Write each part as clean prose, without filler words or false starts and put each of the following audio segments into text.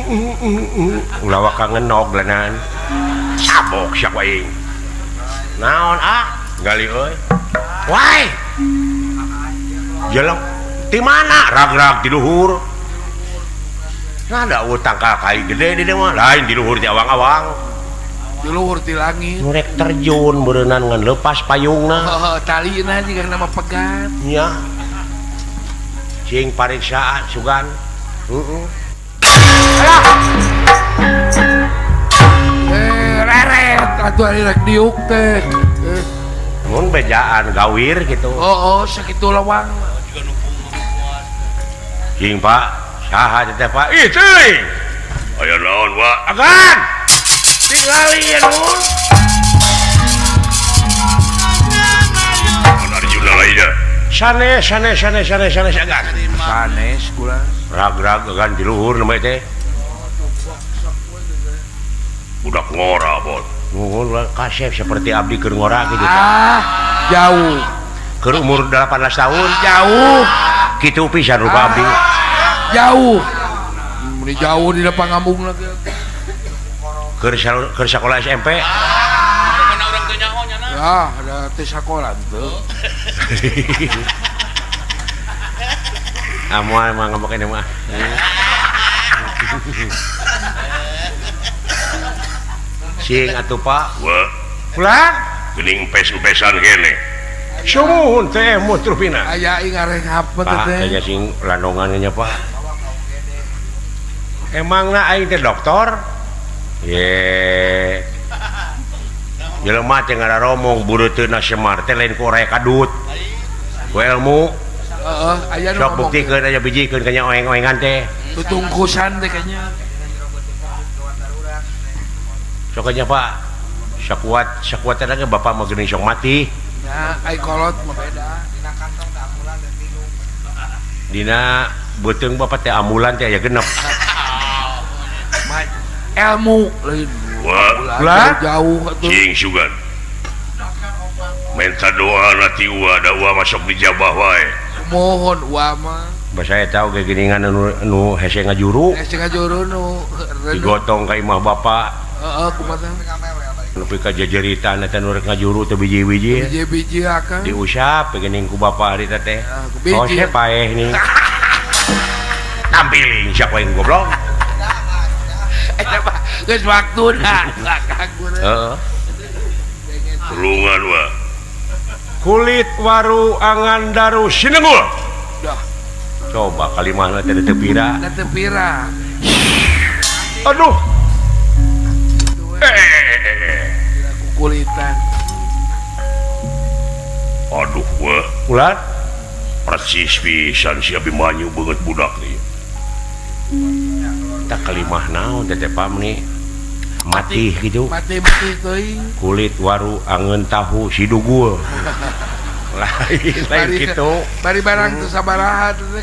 Ulah kangen noglanan sabok sak wae naon gali euy wae jeleng di mana rag-rag di luhur ada utang kai gede di dieu mah lain di luhur di awang-awang di luhur di langit murek terjun berenang ngan lepas payungna talina juga nama pegat nya cing pariksaan sugan reret atuh ari rek diuk teh mun bejaan gawir gitu sakitu lawang cing pak saha teh pak ih teuing aya naon wa agan tinggali ya nun Arjuna lainnya sanes agan sanes kula rag-rag agan di luhur namanya teh budak ngora bot nuhun kasep seperti abdi keur ngora gitu jauh keur umur 18 tahun jauh kitu pisan rupa abdi jauh ini jauh di depan ngambung lagi keur sekolah SMP ya ada tes sekolah tuh amual mah ngambek ini mah sing atuh pak wah pulang gening pes-pesan kene sumuhun teh mutrupina aya ngareng apa pak teh aya sing landongannya pak emangna aing teh dokter ye jelema teh ngararomong bureuteuna semar teh lain ku rek kadut ku ilmu aya nu sok buktikeun aya bijikeun kanya oeng-oengan teh tutungkusan teh kayaknya sok aja pak sakuat teh bapak mah geuning sok mati ya ai kolot mah beda dina beuteung bapak teh ambulan teh aya genep ilmu lain wah jauh atuh cing sugan minta doa nanti wa masuk di jabah wae mohon wa mah basa saya tahu kayak geningan nu hese ngajuru ngajuru nu digotong ka imah bapak kumaha nepi ka jajeritan eta nu rek ngajuru teh biji-biji biji akan diusap geuning ku bapak ari teh biji. oh saya paeh nih tampiling sak wae goblok eta mah geus waktuna heeh tulungan wa kulit waru angan daru sinenggul dah coba kalimahna teh teu pira da teu pira aduh kulitan aduh wa ulat persis pisan si Abimanyu banget budak nih tak kalimah naon teh pam nih mati gitu mati teuing kulit waru angen tahu sidugul lain gitu bari barang teu sabaraha teh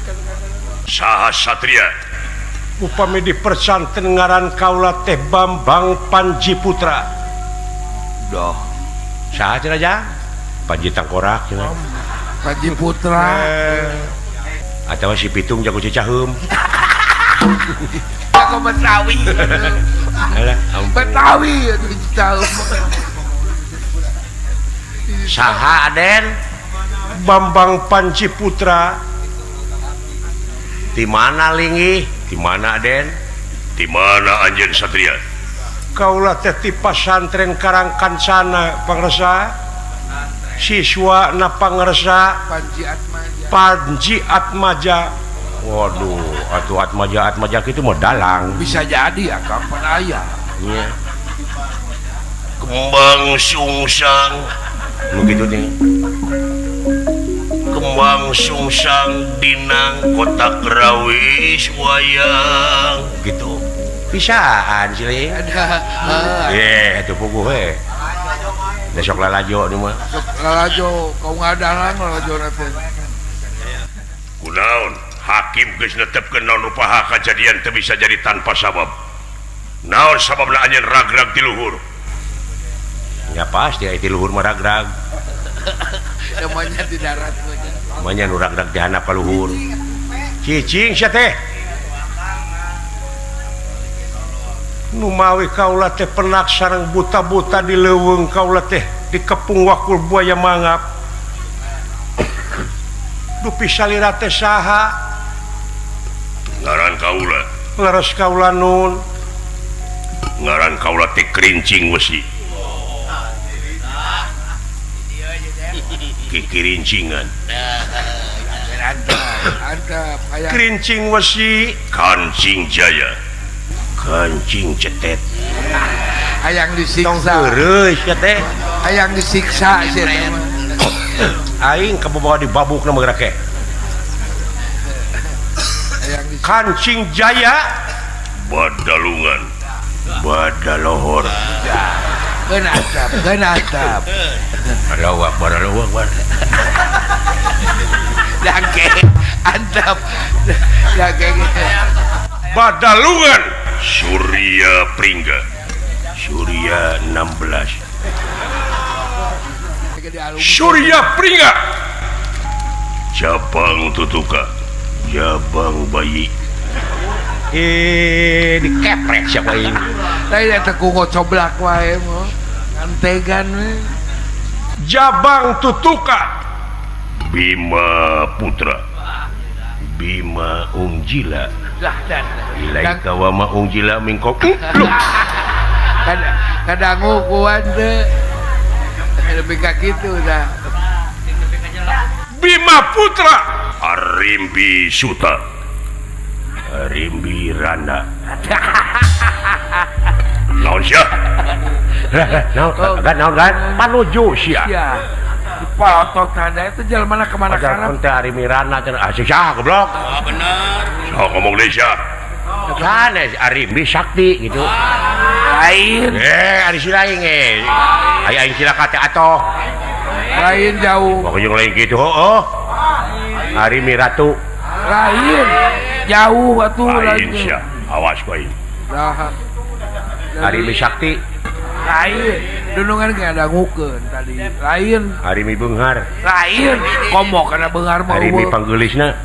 saha satria upami di persantren ngaran kaula teh Bambang Panji Putra doh saha cenah jang Panji Tangkorak cenah Panji Putra atawa si Pitung jago cicaheum jago Betawi alah ampun Betawi atuh tahu saha Aden Bambang Panji Putra di mana lingi di mana Aden di mana anjeun satria kaula teh ti pasantren Karangkancana pangresa siswa na pangresa Panji Atmaja waduh atuh Atmaja kitu mah dalang bisa jadi ya kapan aya nya kembang sungsang nu kitu nih kembang sungsang dinang kotak rawis wayang gitu pisaan sih ada itu puguh besok lalajo nih mah lalajo kau ngadalang lalajo nanti kunaon hakim geus netepkeun naon rupaha kejadian teu bisa jadi tanpa sabab naon sababna anjeun ragrag di luhur ya pasti itu luhur mah ragrag namanya di darat namanya nu ragrag di handap ka luhur cicing sia teh Numawi kaula teh penak sareng buta-buta di leuweung kaula teh dikepung wakul buaya mangap. Dupi salira teh saha? Ngaran kaula. Leres kaula nun. Ngaran kaula teh Kerincing Wesi. Kikirincingan. Antap hayang Kerincing Wesi, Kancing Jaya. kancing cetet. hayang Tong disiksa. heureus ya teh. Hayang disiksa sih teh mah. Aing kabawa di babukna meureun ke. Hayang disiksa. Kancing Jaya, Badalungan. Badalohor. Keun atap. Allahu Akbar. Dake antap. Dake Badalungan. Surya Pringga. Surya 16. Surya Pringga. Jabang Tutuka. Jabang Bayi. Dikeprek siapa ini? Tadi eta kungo coblak wae mah. Antegan we. Jabang Tutuka. Bima Putra. Bima Ungjila. Dah dan. Ilai kawama Ungjila mingkok. Kadangu kuan teh. Lebih ka kitu dah. Bima Putra. Arimbi Suta. Rimbi Randa. Naon sia? Naon kan? Panuju sia. Ya. Dipotok tanda itu jalan mana kemana karep. Teh Rimbi Randa sah goblok. Sok ngomong deui sia. Kan Rimbi Sakti gitu. Lain. Ari si lain aya aing sila kate atoh. Lain jauh. Pokoknya lain gitu heuh. Rimbi Ratu. Lain. Jauh atuh Lain sia. Awas ku aing. Dah. Rimbi Sakti. Lain. Dunungan ge ada ngukeun tadi. Lain. Rimbi Beunghar. Lain. Komo kana beunghar mah. Rimbi Panggeulisna.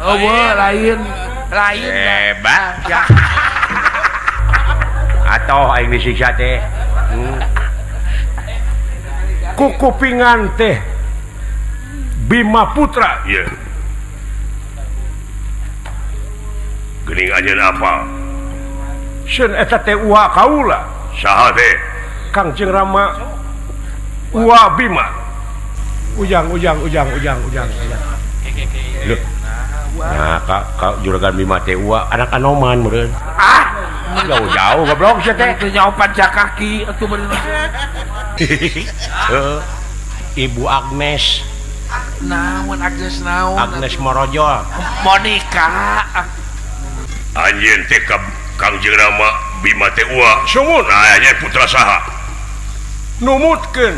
Lain. Lain. Bebas ya. Atau aing disiksa teh. Kukupingan teh Bima Putra. Iya. Geuning anjeun apa? Seun eta teh uha kaula. Saha teh? Kangjeng Rama uha Bima. Ujang. Loh. Nah, ka juragan Bima teh uha anak Anoman meureun. Jauh-jauh goblok sia teh. Teu nyaopan kaki atuh bener. Ibu Agnes. Naon Agnes naon? Agnes Morojol. Monika. Anjeun teh ka Kangjeng Rama Bima teh ua. Sumun Nah, putra saha? numutkeun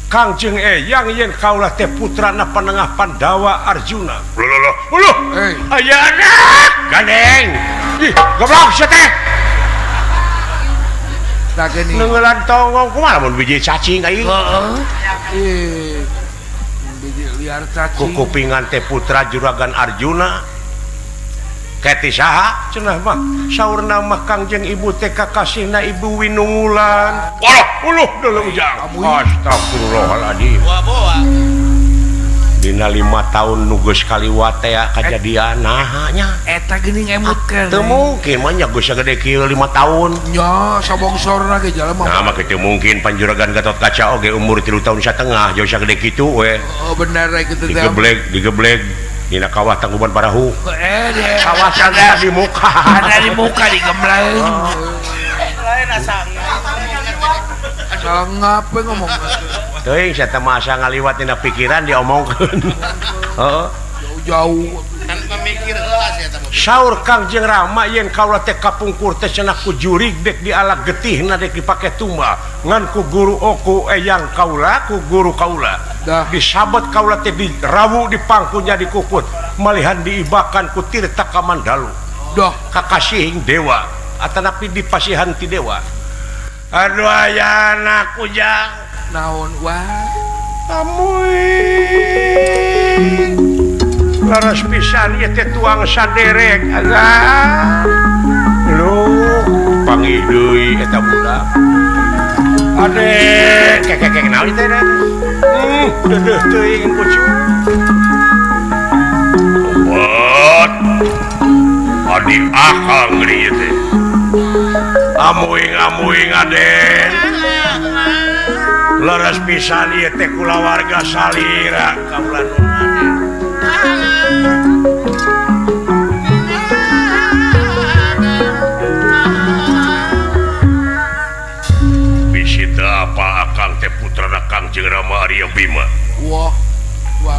Kangjeng Eyang yen kaula teh putrana panengah Pandawa Arjuna. Loh. Hei. Aya anak gandeng. Ih, goblok sia teh. Tak gini. Neungelan tongong kumaha mun biji cacing aing. Ih. Biji liar cacing. Kukupingan teh putra juragan Arjuna. Keti saha cenah mah saurna mah Kangjeng ibu teh kakasihna Ibu Winungulan. Uluh Deuleu ujang. Astagfirullahaladzim. Dina 5 tahun nugeus kaliwat teh kajadian nahanya. Eta geuning emutkeun. Teu mungkin mah nya geus sagede kieu 5 tahun. Nya sabongsorna ge jelema. Nah, mah kitu mungkin panjuragan Gatot Kaca oge umur 3 tahun satengah jauh sagede kitu we. Oh bener rek kitu teh. Digeblek dina kawah Tangkuban Parahu. Dia. Kawasan di muka. Ada di muka digembleng. Lain asang. Ngapa ngomong? Teuing saya teh masa ngaliwat dina pikiran diomongkeun. Heeh. Jauh. Kan pemikir heula sia eta. Saur Kangjeng Rama yen kaula teh kapungkur teh cenah ku jurig dek dialag getihna dek dipake tumba ngan ku guru oku eyang kaula ku guru kaula. Dah. Disabet kaula teh dirawu di pangkunya dikukut malihan diibakan ku Tirta Kamandalu. Dah. Kakasihing dewa atanapi dipasihan ti dewa. Aduh aya anak ujang. Naon wah. Amuy. Laras pisan ieu teh tuang saderek aga. Lu pangi deui eta budak. Adek, kek naon teh deh. Deuh teuing pucu. Buat adik akang geuning ieu teh. Amuing Aden. Leres pisan ieu teh kulawarga salira kaula nun Aden. Bisita apa akang teh putrana Kangjeng Rama Arya Bima. Wah.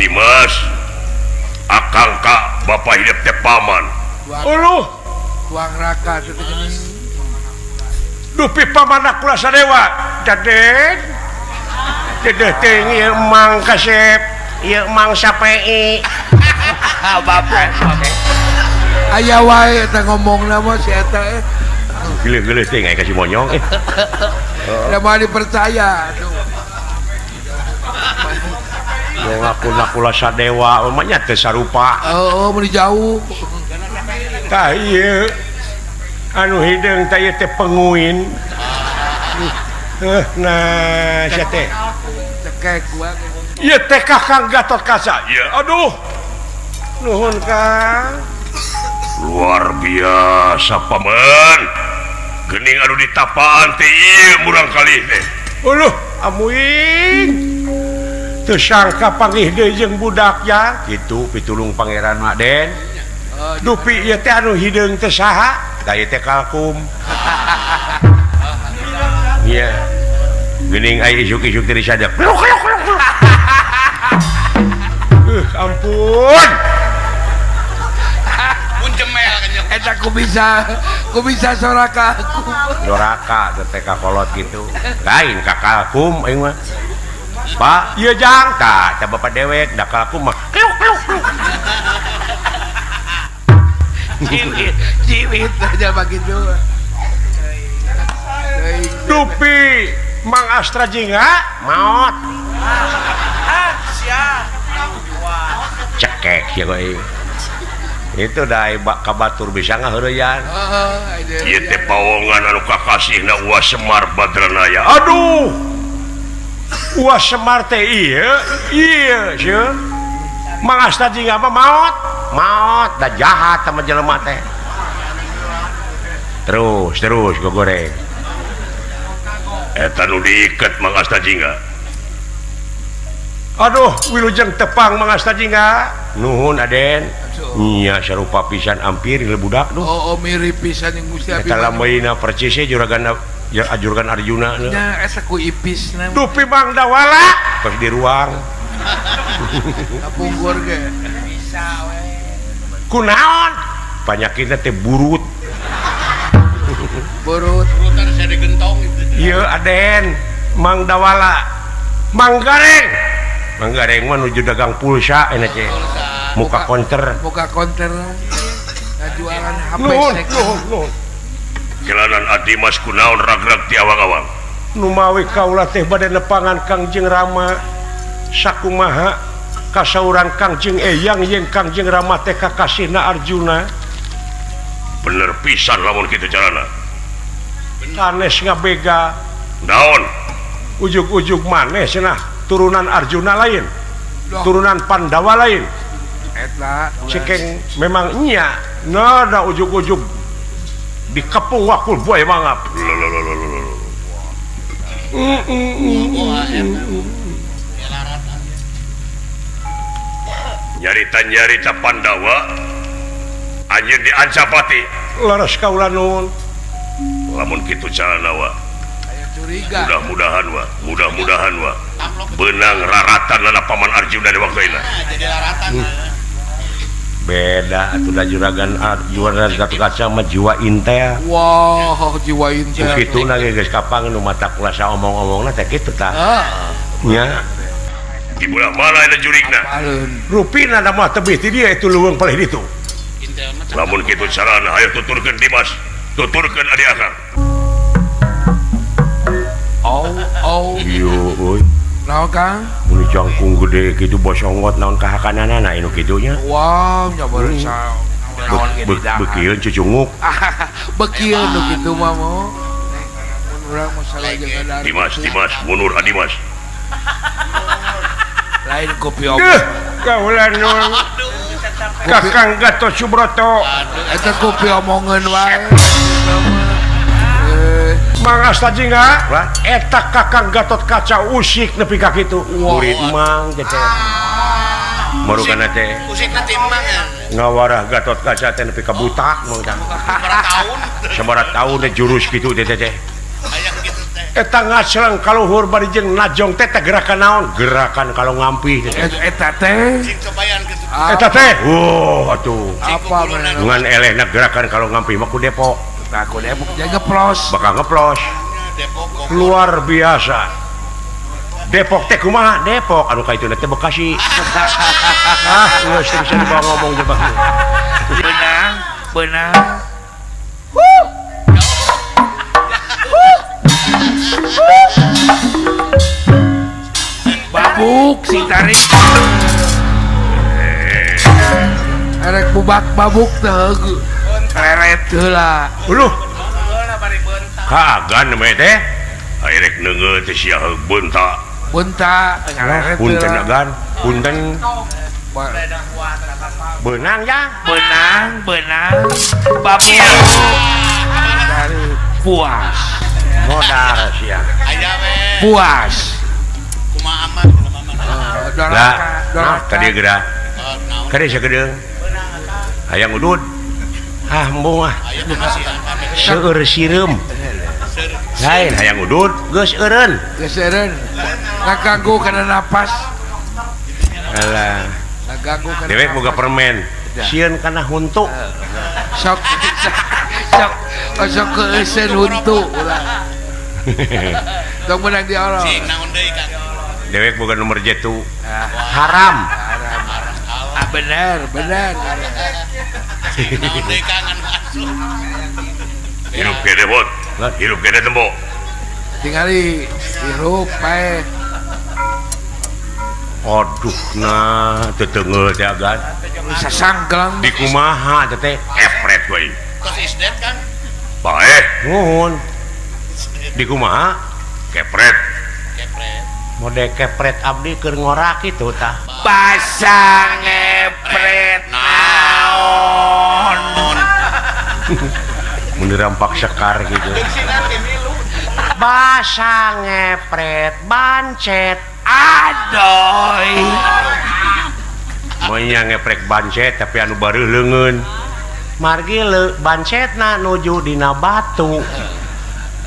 Dimas, akang ka bapak hidup teh paman. Tuang raka teh geuning. Dupi pamana kula sadewa. Daden. Dedeh teh ieu Mang Kasep, ieu Mang Sapei. Bapak. Aya wae eta ngomongna mah si eta Gile-gile teh ngai kasih monyong. da mah dipercaya tuh. Yang ngaku kula sadewa mah teh sarupa. Oh, mun jauh. Tah ieu anu hideung teh ieu teh penguin. Nah, sia teh. Cekek gua. Ieu teh Kakang Gatot Kaca. Ya, aduh. Nuhun Kang. Luar biasa paman. Geuning anu ditapaan teh ieu murang kalih teh. Uluh, amuing. Teu sangka panggih deui jeung budak ya. Kitu pitulung Pangeran Maden. Dupi ieu teh anu hideung teh saha? Da ieu teh kalkum. Iya. Geuning aya isuk-isuk teh disadap. Ampun. Mun jemel kan nya. Eta ku bisa soraka aku. Doraka teh kakolot gitu. Lain ka kalkum aing mah. Pak, ieu jang tah teh bapak dewek da kalkum mah. Ciwit aja begitu. Dupi Mang Astra Jingga maot. Sia. Wah. Cekek ya euy. Itu dai kabatur bisa ngaheureuyan. Ieu teh pawongan anu kakasihna Uas Semar Badranaya. Aduh. Uas Semar teh ieu sieun. Mang Astra Jingga mah maot da jahat sama jelema teh. Terus gogoreng. Eta nu diiket Mang Asta Jingga. Aduh, wilujeng tepang Mang Asta Jingga. Nuhun Aden. Nya sarupa pisan ampir leuh budak duh. Oh, mirip pisan yang Gusti Abi. Eta lameuna percis juragan ajurgan Arjuna. Nya asa ku ipisna. Dupi Mang Dawala pas di ruang. Kapungkur ge. Bisa we. Kunaon? Panyakitna teh burut. Burut. Urutan saya digentong itu. Ieu Aden, Mang Dawala. Mang Gareng mah nuju dagang pulsa enak teh. Muka konter. Jualan HP sek. Nuhun. Kelanan Adimas kunaon ragrag ti awang-awang. Nu mawi kaula teh bade nepangan Kangjeng Rama sakumaha kasauran Kangjeng Eyang jeung Kangjeng Rama teh kakasihna Arjuna. Bener pisan lamun kitu carana. Sanes ngabega. Naon? Ujug-ujug maneh cenah turunan Arjuna lain. Turunan Pandawa lain. Eta Cikeng memang nya nada ujug-ujug dikepung wakul buaya mangap. Nyarita-nyarita Pandawa anjeun di Ancapati. Laras kaula nuhun. Lamun kitu carana wa. aya curiga. Mudah-mudahan wa. Benang raratan lana paman Arjuna di waktu ini. Jadi laratan. Beda atuh da juragan Arjuna Gatot Kaca mah jiwa intel. Wah, jiwain teh. Kitu na geus kapang nu mata kuasa omong-omongna teh kitu tah. Nya Di belah mana ada jurigna? Alun. rupina da mah tebih ti dia itu leuweung palih ditu. Intel mah. Lamun kitu carana hayu tuturkeun Dimas. Tuturkeun adi akang. Oh. Ieu euy. Naon Kang? Mun jangkung gede kitu bosongot naon kahakanana anu kitu nya. Wow, nyabar sa. Naon gitu dah. Bekieun cucunguk. Bekieu nu kitu mah mo. orang masalah jeung ada. Dimas mundur Dimas. Lain kopi om. Kaulah nun Kakang Gatot Subroto Eta kopi omongan wae. mangasta jingga eta Kakang Gatot Kaca usik nepi ka kitu murid mang teh marugana teh usikna timbangan ngawarah Gatot Kaca teh nepi ka butak mong tah sabaraha taun teh jurus kitu teh aya kitu teh eta ngaceleng kaluhur bari jeung najong teh gerakan naon gerakan kalau ngampi Eta teh cing cobayan kitu eta teh atuh apa bener ngan elehna gerakan kalau ngampi mah ku Depok aku Depok jaga pros bakal ngeplos Depok luar biasa Depok teh kumaha Depok anu kaituna teh Bekasi geus bisa dibawa ngomong jebak benang babuk si tarik erek bubak babuk teh leret heula uluh kagan mah teh Airek neungeut teh sia beunta. bunta leret punten agan punten benang ya benang babuk dari puas modal sia aya we puas kumaha aman lah ka dieu geura ka dieu sagedeung hayang udud embung aya pengasihan seueur sireum lain hayang udud geus eureun geseureun ngaganggu kana napas alah ngaganggu kana dewek boga permen sieun kana huntu sok sok keuseun huntu ulah dong menang di Allah cing naon deui kan dewek boga nomor jetu haram benar naon deui kangen masuk Hirup kene bot. Hirup kene tembok. tingali hirup bae aduh nah teteungeuh teh agan sasangkelang di kumaha teh Epret we. tos isdet kan Bae, nuhun di kumaha kepret. kepret mode kepret abdi keur ngorak kitu tah pasang ngepret naon mun dirampak sekar gitu sinan ke milu basa ngepret bancet adoy monya ngeprek bancet tapi anu baru leungeun margi bancetna nuju dina batu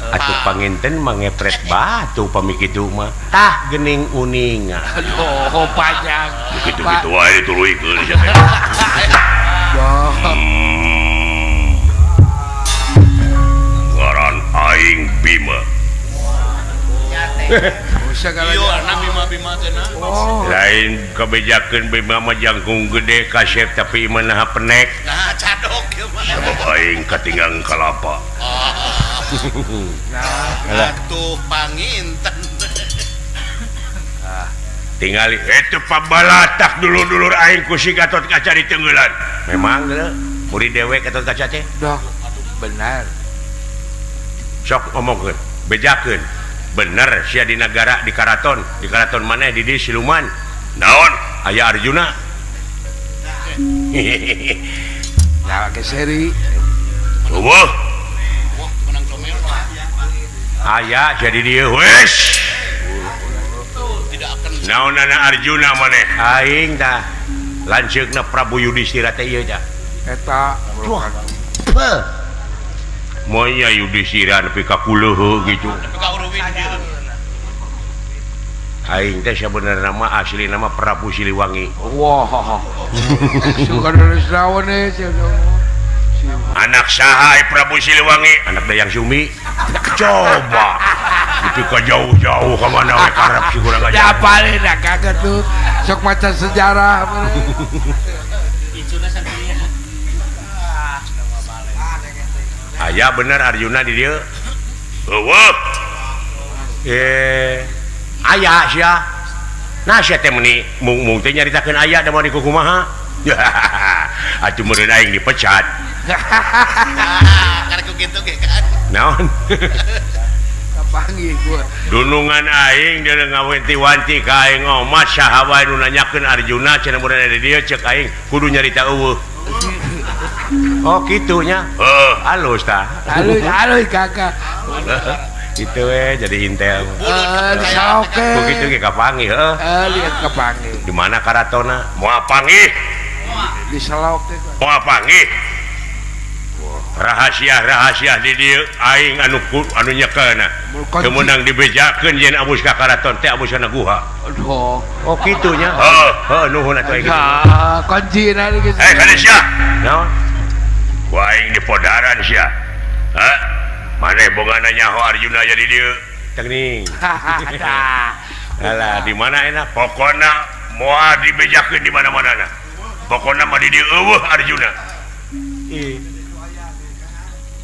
atuh panginten mangepret batu pamikitu mah tah geuning uning aduh panjang Begitu-gitu wae dituluykeun sia teh. Ngaran aing Bima. yo bima teh na lain kebijakan Bima mah jangkung gede kasep tapi manaha penek nah cadok ieu mah Sabab aing katinggang kalapa. atuh panginten tinggali Itu pabalatak dulur-dulur aing ku si Gatot Kaca di Tenggelan. memang geus murid dewek Gatot Kaca teh dok benar sok ngomongkeun bejakeun bener sia di negara di karaton maneh di dieu siluman Naon? aya Arjuna ya ke seri Eueuh, wah menang comel aya jadi dieu wes tidak akan naonana Arjuna maneh? aing tah lanceukna Prabu Yudhistira teh ieu tah eta monya Yudhistira nepi ka kuleuh gitu tapi ka uruwin dia aing teh sabenerna mah asli nama Prabu Siliwangi wah suka nulis naon Anak saha ai Prabu Siliwangi? anak Dayang Sumi coba itu ka jauh-jauh ka mana we karep si kurang aja dapalin kaget tuh sok maca sejarah icuna santria aya bener Arjuna di dieu Eueuh, aya sia nah sia teh meuni mung teh nyaritakeun aya da mah di kumaha atuh meureun aing dipecat karena ku gitu ge kan naon kepanggih gua. Dunungan aing dia ngawenti-wanti ka aing omat saha wae nu nanyakeun Arjuna cenah mun ada dieu cek aing kudu nyarita eueuh. Oh kitunya halus tah Halus kakak. itu jadi intel Oke. begitu ge kapanggih Lihat kepanggih. di mana karatona Moal panggih, Di Seloke. moal panggih. Rahasia-rahasia di dieu aing anu nyekelna. Teu meunang dibejakeun yen abus ka karaton teh abusna guha. Aduh. oh kitunya nuhun atuh aing Ya, kunci nanti gitu. Kana sia. naon Ku aing di podaran sia. Hah? Maneh boga nyaho Arjuna jadi dieu. teuing Hahaha. alah di mana enak Pokona moal dibejakeun di mana-manana. Pokona mah di dieu eueuh Arjuna.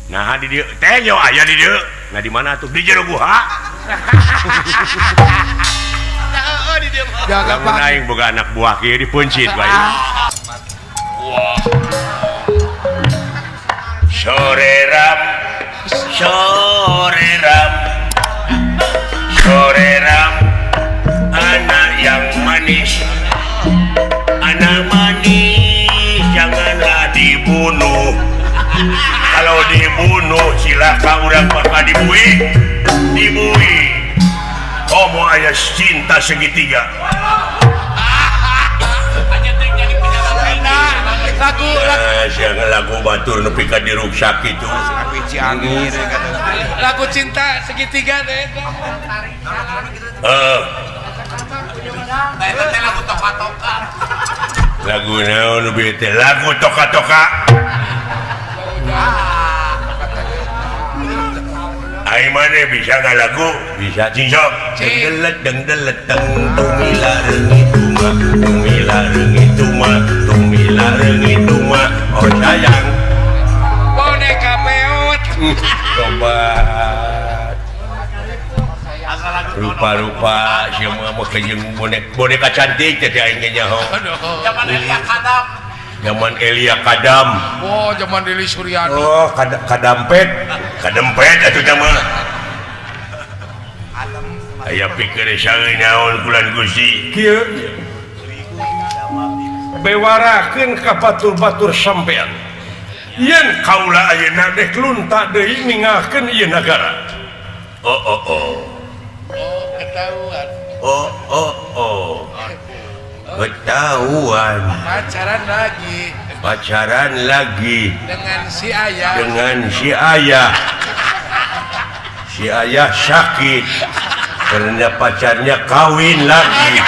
nah di dieu Teh yo aya di dieu. nah di mana tuh Di jero guha. Jaga lamun panggih. aing boga anak buah kieu dipuncit bae Sore ram, sore ram, sore ram, anak yang manis, anak manis janganlah dibunuh. Kalau dibunuh silakan orang bakal dibui. Komo ayah cinta segitiga. Lagu Jangan lagu batur nepi ka diruksak itu. lagu cinta segitiga deh. Lagu naon beuh teh lagu toka-toka. Ai mane bisa ngalagu? Bisa cincok. Dengdelet teng tumila reungit tumila reungit tuma. Oh sayang. Boneka peot. Coba rupa-rupa siapa mau kejeng boneka cantik teh aing nyaho. Zaman Elia Kadam. Oh, zaman Deli Suryani. oh kadampet Atuh mah. Aya pikir saeuy naon bulan Gusti. kieu bewarakeun ka batur-batur sampean yen kaula ayeuna dek lunta deui ninggalkeun ieu nagara Oh. Ketahuan. Ketahuan Pacaran lagi dengan si ayah. Si ayah sakit karena pacarnya kawin lagi.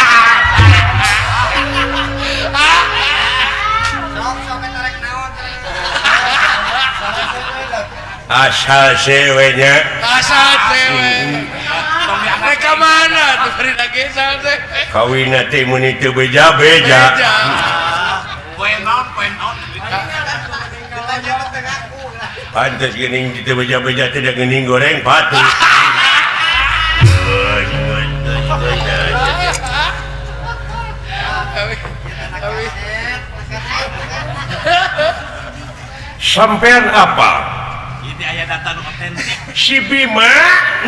Asal ceweknya Asal cewek. Mereka mana tuh Frida Gesal teh? kawin nanti mun itu beja-beja. Pantes geuning itu beja-beja tidak geuning goreng patu. sampean apa Ini aya data nu otentik. si Bima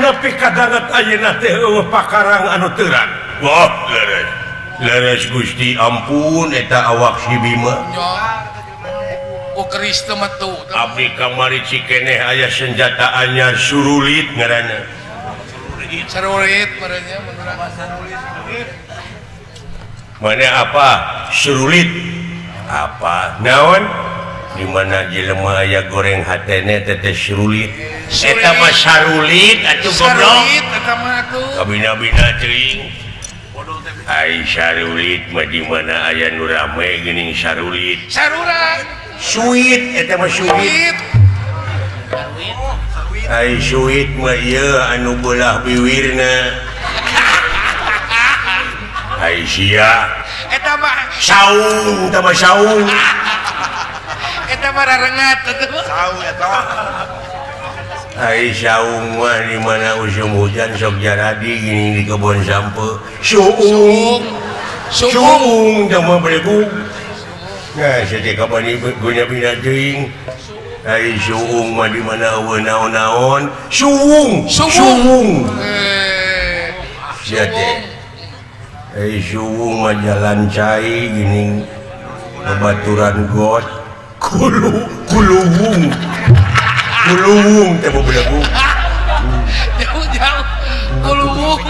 nepi kadanget ayeuna teh eueuh pakarang anu terang Wah, leres Gusti ampun eta awak si Bima. Oh Kristen mah tuh. Abdi kamari cikeneh aya senjata anyar surulit ngaranna. Sarulit merenya menurut. Mana apa? Surulit. Apa? Naon? Di mana jelema aya goreng hatene teteh surulit. Eta mah sarulit atuh goblok. Sarulit eta mah tuh. Kabina-bina teuing. Ai sarulit mah di mana aya nu rame geuning sarulit. Saruran. Suit eta mah suit. Ai suit mah ieu anu beulah bibirna. Ai sia Eta mah saung eta mah saung. eta mah rarengat tuh. Ai saung mah di mana usum hujan sok jaradi gini di kebun sampe. Suung. Suung eta mah beregu. Nah, saya kabani guna bina teuing. suung mah di mana naon-naon suung sia teh suung mah jalan cai gini babaturan got kuluwung teh bebedagu jauh kulubuk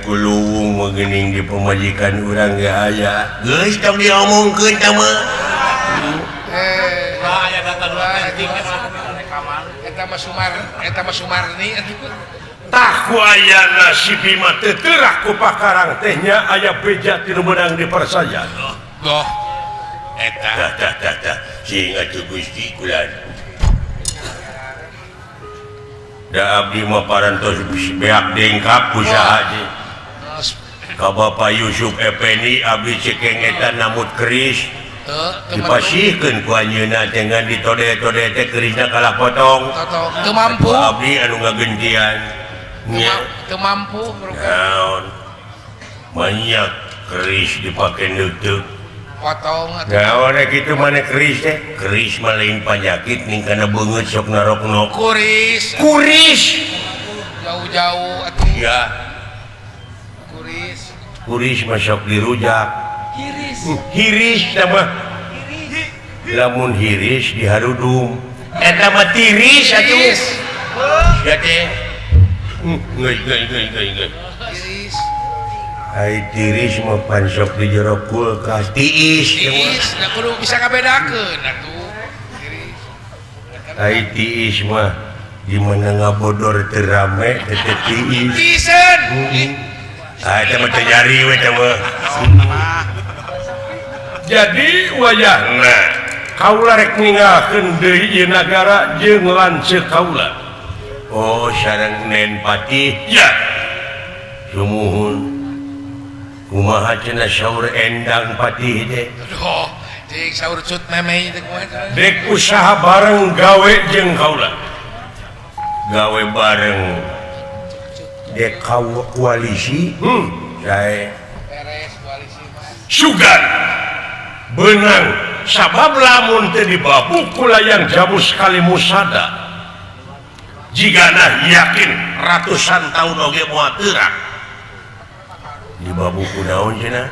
kuluwung mengening di pemajikan urang gak aya geus tong diomongkeun tah mah aya data nu otentik eta mah Sumarni tah ku ayana si Bima teu teurak ku pakarang teh nya aya beja ti nu meunang di Persaya loh eta tah sing atuh Gusti kulan da abdi mah parantos beak dengkap usaha je ka Bapak Yusuf Effendi abdi cekeng eta namut keris dipasihkeun ku anjeunna dengan ditode-tode teh kerisna kalah potong teu mampu abdi anu ngagentian nya teu mampu naon banyak keris dipake neuteuk potong naon kitu maneh keris teh keris mah lain panyakit ning kana beungeut sok narokno kuris jauh-jauh atuh ya kuris mah sok dirujak hiris sama lamun hiris diharudum eta mah tiris atuh ya teh geus kuris ai tiris mah pan sok di jero kulkas tiis da kudu bisa kabedakeun atuh kuris ai tiis mah di mana ngabodor teu rame teh tiis tisen eta mah teu nyari we teh mah jadi wayahna kaula rek ninggalkeun deui ieu nagara jeung lanceuk kaula oh sareng Nen Patih ya sumuhun kumaha cenah saur endang Patih teh aduh ting saur cut memei teh kumaha dek usaha bareng gawe jeung kaula gawe bareng dek koalisi sae beres koalisi mah sugan benang sabab lamun teu dibabuk ku layang Jamus Kalimusada jigana yakin ratusan tahun oge moal teurak dibabuk ku naon cenah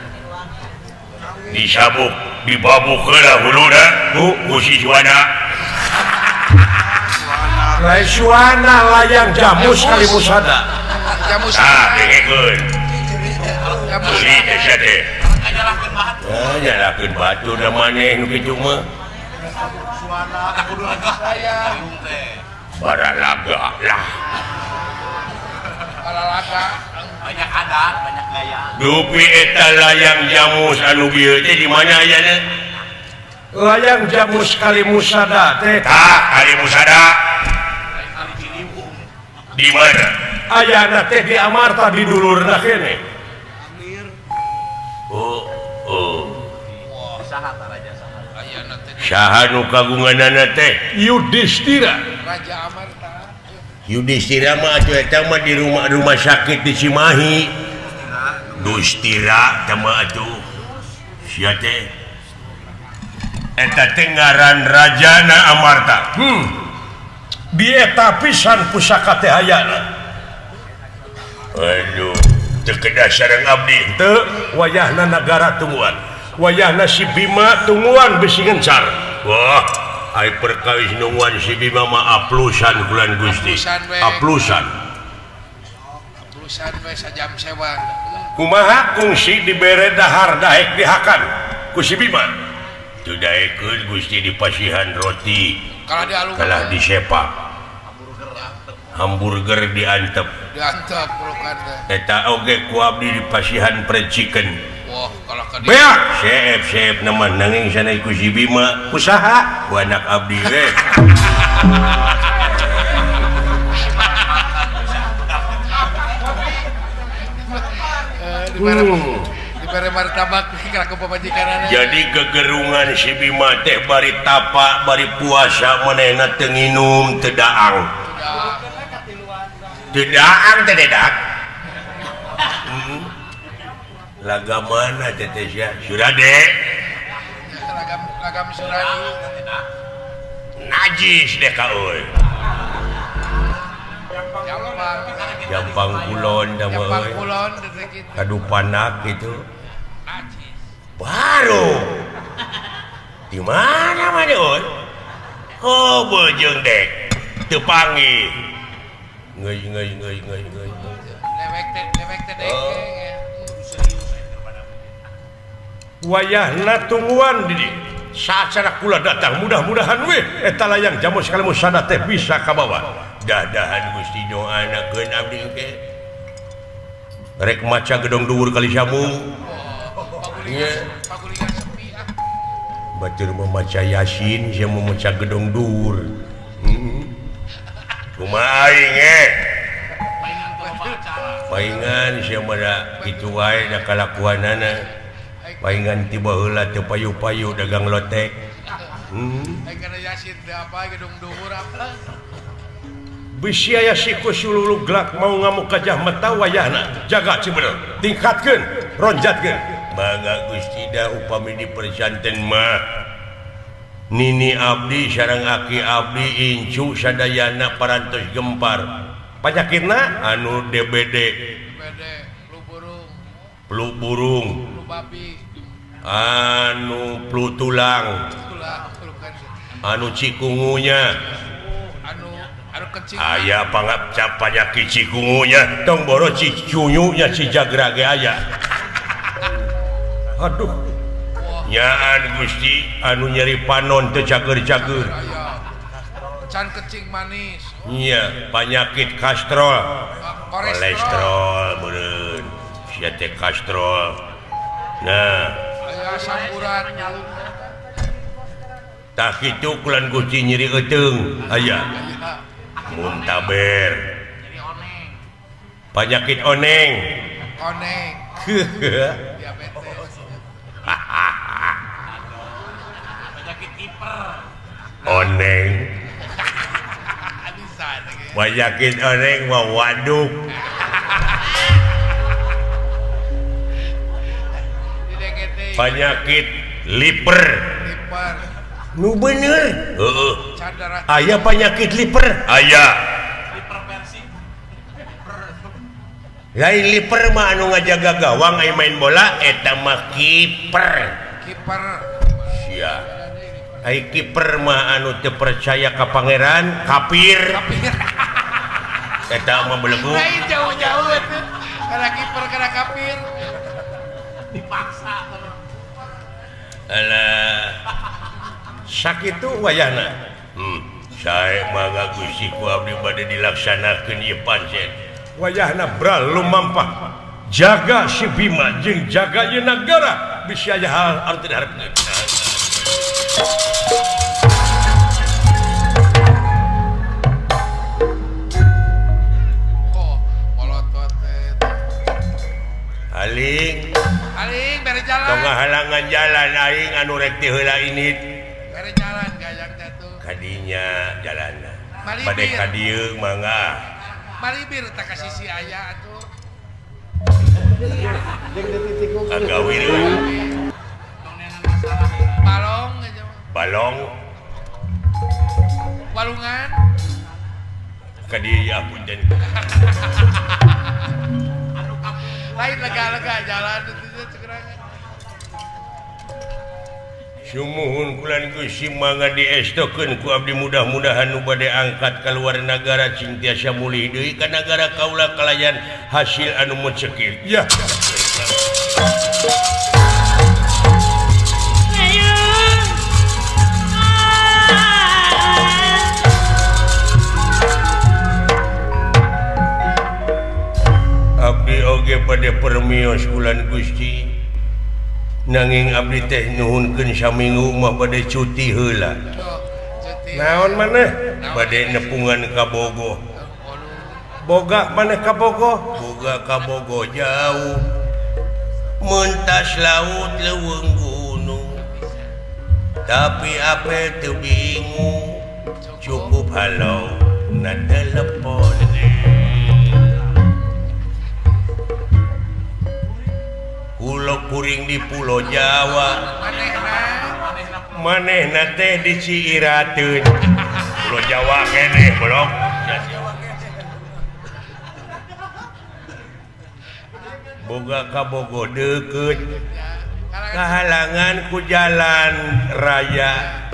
disabuk dibabuk heula huluna ku siswana lain suana layang Jamus Kalimusada jamus dengekeun jamus beli teh sia teh nyalakeun batu nyalakeun batu da maneh nu kitu mah suara kudu lagah teh baralaga lah balalaga banyak adat banyak gaya dupi eta layang Jamus anu bieu teh di mana ayana layang Jamus Kalimusada teh tah Kalimusada kali Ciliwung di mana ayana teh di Amarta di dulurna kene saha raja saha ayana teh saha nu kagunganana teh Yudhistira Raja Amarta Yudhistira mah atuh eta mah di rumah sakit di Cimahi Dustira teh mah atuh sia teh eta teh ngaran rajana Amarta di eta pisan pusaka teh hayana aduh teu kedah sareng abdi teu wayahna nagara tungguan wayahna si Bima tungguan bisi ngencar wah ai perkawis nungguan si Bima mah aplusan bulan Gusti aplusan we sajam sewa kumaha kungsi dibere dahar daek dihakan ku si Bima teu daekeun Gusti dipasihan roti kalau di alung kalah disepak hamburger diantep diantep pelukan teh eta oge ku abdi dipasihan fried chicken wah kalau ka beak chef nama nanging sana ku si Bima usaha ku anak abdi we dibere martabak ka pamajikanana jadi gegerungan si Bima teh bari tapa bari puasa manehna teu nginum teu daang teu daang teh dedak laga mana tetes ya sudah dek Ragam suradi. najis deh kau Jampang. Jampang Kulon dah Jampang euy Kulon detik itu. kadu panak gitu Najis. baru di mana mana euy oh bojeng dek teu panggih ngeuy Lewek teh dek. wayahna tungguan di saat sana kula datang mudah-mudahan weh eta layang jamu sekalimu sada teh bisa kabawa dadahan Gusti doanakeun abdi engke rek maca gedong dhuwur kali samu Pagulingan sepi ah. batur memaca yasin sia memaca gedong dhuwur kumaha aing Mainan tua pacaran. paingan sia mada kitu wae da kalakuanana paingan tiba heula teu payu-payu dagang lotek Karena Yasin teh apa gedung dhuwur apa? bisi aya siku sululu gelak mau ngamuk kajah mata wayahna jaga cibener tingkatkeun ronjatkeun mangga Gusti da upami di perjanten mah nini abdi sareng aki abdi incu sadayana parantos gempar panyakitna anu DBD Bede, flu burung, flu burung flu babi, anu flu tulang flu kan. anu cikungunya Anu kencing. aya pangap panyakit cikungunya tong boro cicuyunya cijagrage aya aduh nyaan Gusti anu nyeri panon teu cager-cager Aya. Can kencing manis. iya penyakit kastrol Kolesterol. meureun sia teh kastrol nah Aya asam urat. tah kitu kulan Gusti nyeri euteung aya Aya. muntaber Jadi oneng. penyakit oneng Koneng. Diabetes. Penyakit kiper. oneng Bisa lagi. penyakit oneng mah waduk Didekete. penyakit liper Liper. nu bener heeh Cadara. aya penyakit liper aya Kiper Persib. lain liper mah anu ngajaga gawang aya main bola eta mah kiper Kiper. sia ai kiper mah anu teu percaya ka pangeran kafir eta mah belegu Lain jauh-jauh itu. Karena kiper karena kafir. Dipaksa. alah sakitu wayahna sae mangga Gusti ku abdi bade dilaksanakeun ieu pancen wayahna bral lumampah jaga si Bima jeung jaga ieu nagara bisi aya hal anu teu diharepkeun Oh, molotot teh. aling Aling bere tong jalan. ngahalangan jalan aing anu rek ti heula ini Bere jalan gayang jatuh. kadinya jalanna Malibir. bade ka dieu mangga Malibir tak kasih si ayah atuh. agawil Tondenan masalah. Balong aja. balong Walungan. ka dieu ya punten Anu kamu. Lain lega-lega jalan itu cegerangan. sumuhun kulan Gusti mangga diestokeun ku abdi mudah-mudahan nu bade angkat ka luar nagara cing tiasa mulih deui ka nagara kaula kalayan hasil anu mencekir ya abdi oge bade permios kulan Gusti nanging abdi teh nuhunkeun saminggu mah bade cuti heula Tuh, cuti. naon maneh bade nepungan ka Bogo boga maneh ka Bogo boga ka Bogo jauh mentas laut leuweung gunung tapi ape teu bingung cukup halau na telepon Pulau Puring di Pulau Jawa manehna teh di Ciirateun Pulau Jawa keneh bro boga kabogo deukeut kahalangan ku jalan raya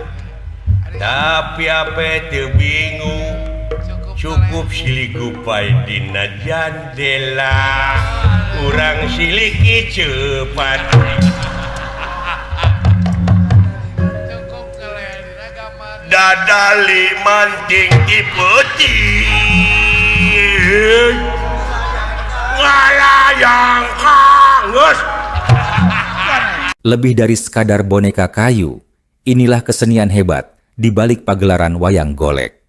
tapi apa teu bingung cukup siligupai dina jandela urang siliki cepat dadali manting ipeting ngalayang kangus. Lebih dari sekadar boneka kayu, inilah kesenian hebat di balik pagelaran wayang golek.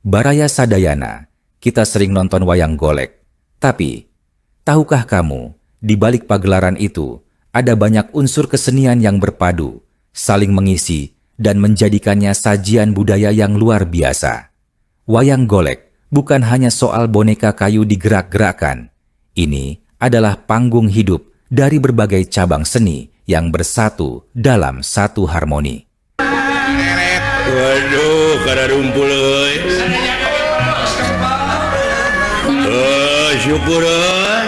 Baraya sadayana, kita sering nonton wayang golek. Tapi, tahukah kamu, di balik pagelaran itu, ada banyak unsur kesenian yang berpadu, saling mengisi, dan menjadikannya sajian budaya yang luar biasa. Wayang golek bukan hanya soal boneka kayu digerak-gerakkan. Ini adalah panggung hidup dari berbagai cabang seni yang bersatu dalam satu harmoni. Waduh, kada rumpul euy. Syukur euy.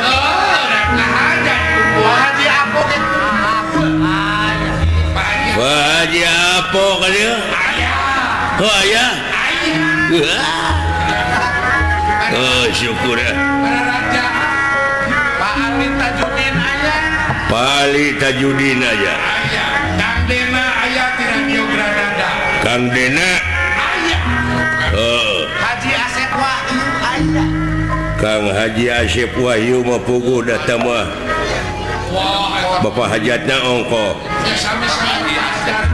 Pak Haji apa ka dia? Oh aya. Syukur ya. Pak Ali Tajudin aya. Pak Ali Tajudin aja. Kang Dena aya di Radio Granada. Kang Dena. Haji Asep Wahyu aya. Kang Haji Asep Wahyu mah puguh datang mah. Bapak hajatna ongko. Sami-sami hajat.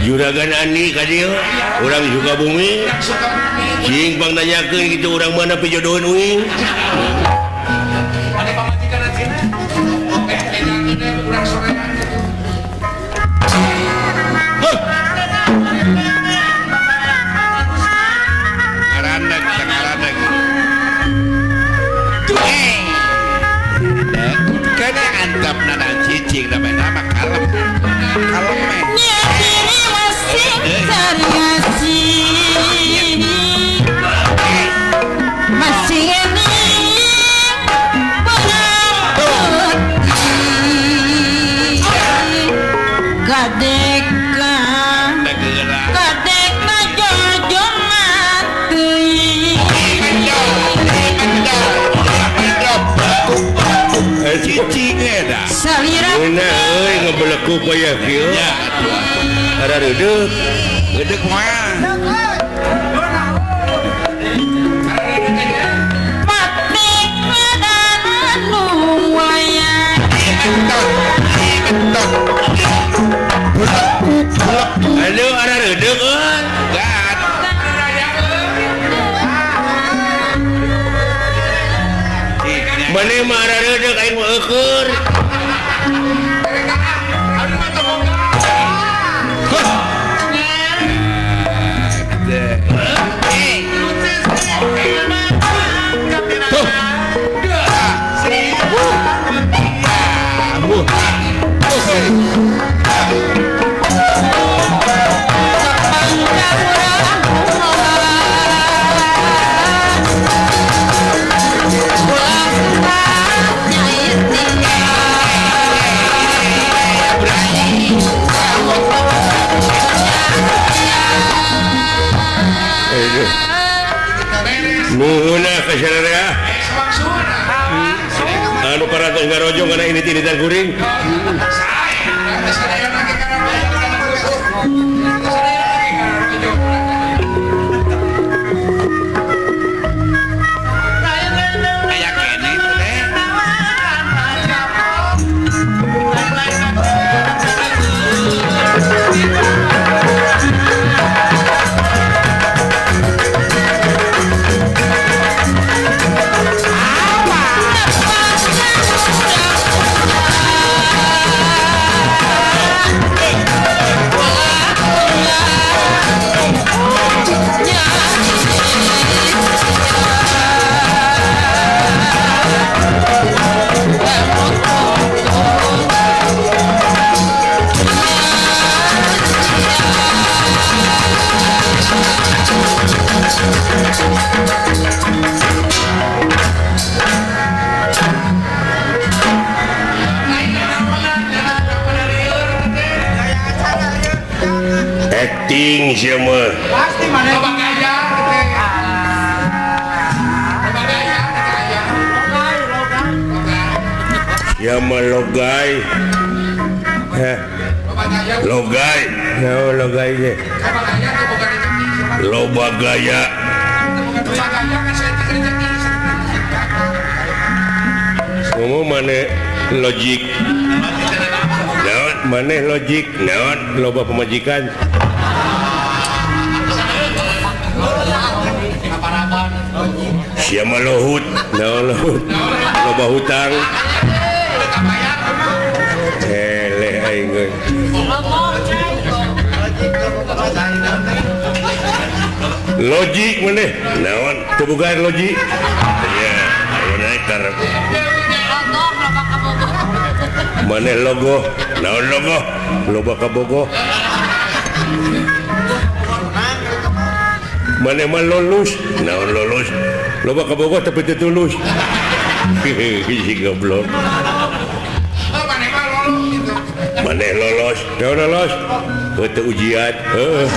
Juragan Ani ka dieu, urang juga bumi. Cing pang nanyakeun kitu urang mana pijodohan uing. Ada pamajikan aja. Enak gede urang sorean gitu. Ngaranek, ngaranek. Kene antap nanang cicing nama kalem. Kalem meh. Cicing eda. Euna euy ngebeleku payah kieu. Ya, Ada reudeuh. gedeg moal. Aduh, ada reudeuh euy. Gad. Mane mah ada reudeuh aing mah eukeur. Nuhuna ka sadaya. Anu paratos ngarojo kana ini tinitan kuring. Aya kene teh. penting siapa Loba gaya teh. Loba gaya gaya. siapa logai heh Loba gaya. logai no logai ge Loba gaya tuh bukan rezeki. loba gaya Loba gaya kan saya rezeki. ngomong mana logik naon mana logik naon loba pemajikan siapa lohut naon lohut loba hutang eleh aing euy logik mana naon teu boga logik ya ayeuna karep mana logo naon logo loba kabogo mana mah lulus naon lulus loba kabogo tapi teu tulus si goblok Oh, mana mah lolo gitu. mana lolos naon lolos teu ujian heuh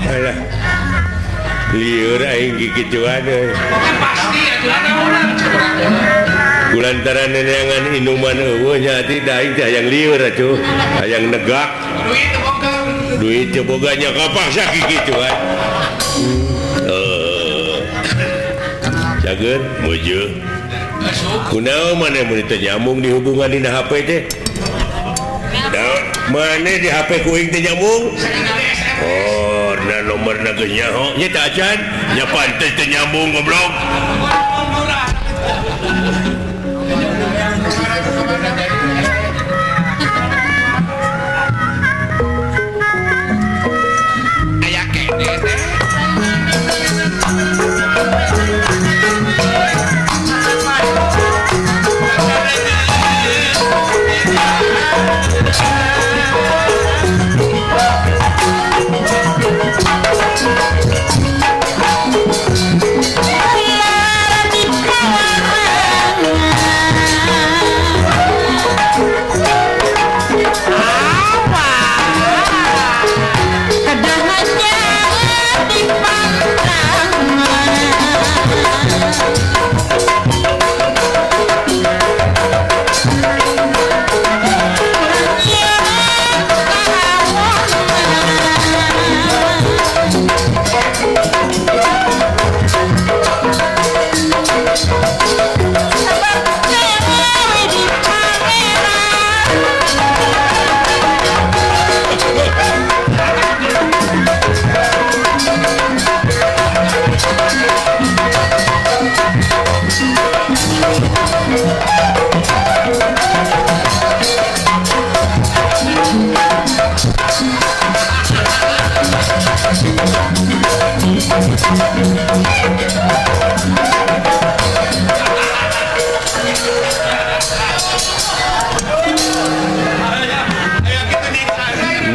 alah lieur aing gigituan euy Pasti ya naonan. kulantaran neneangan inuman eueuh nya ti da aing teh hayang lieur atuh hayang negak Duit teu boga. duit teu boganya kapaksa gigituan cageun meujeung kunaon maneh mun teu nyambung di hubungan dina HP teh daun maneh di HP ku aing teh nyambung oh na nomorna geus nyaho nya teh acan nya pantes teh nyambung goblok Aya kene teh.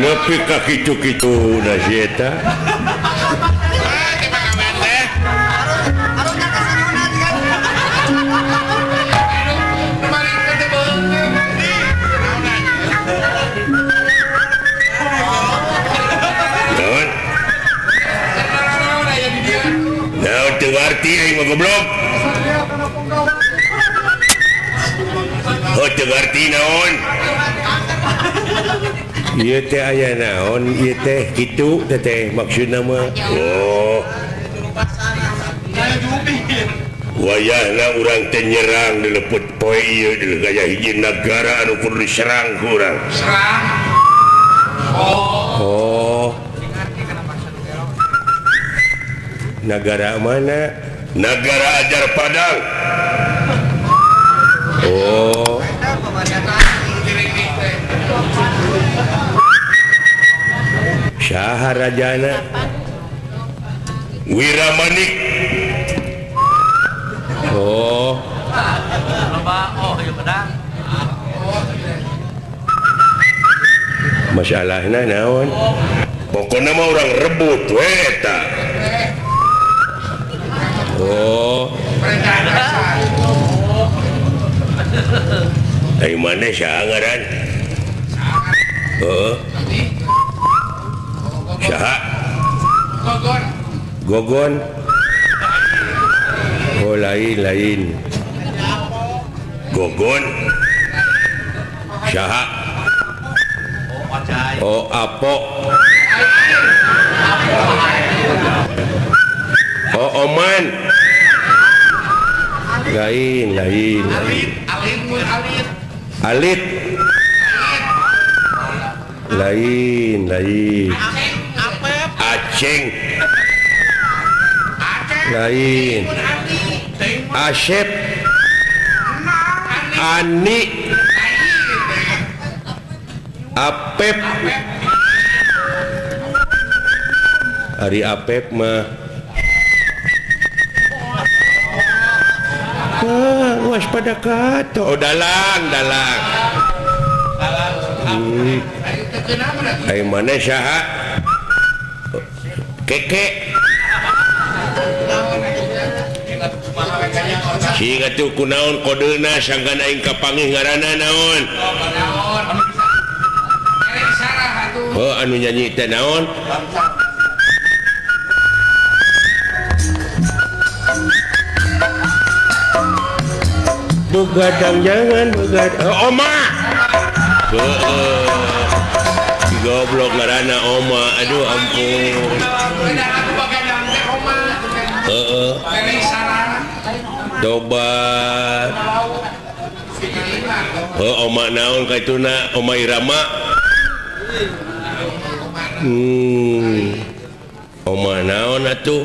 nepi ka kitu-kitu na si eta naon naon teu ngarti aing mah goblok teu ngarti naon ieu teh aya naon ieu teh kitu teh maksudna mah oh wayahna urang teh nyerang dileput poe ieu di gaya hiji nagara anu kudu diserang ku urang Serang. oh negara mana negara ajar padang oh saha rajana Wiramanik oh masalahna naon pokoknya mah orang rebut we eta oh ai maneh saha ngaran oh Syaha Gogon. Gogon oh lain Gogon Syaha oh Apok oh Oman lain Alit mun alit. Alit lain Aceng lain Asep Ani Apep Ari Apep mah waspada kata oh dalang Ayo mana Syaha Keke Singa tuh kunaon kodena sanggana aing kapangih ngaranna naon oh anu nyanyi teh naon begadang jangan begadang Oma goblok ngaranna Oma aduh ampun tobat Oma naon kaituna Oma Irama Oma naon atuh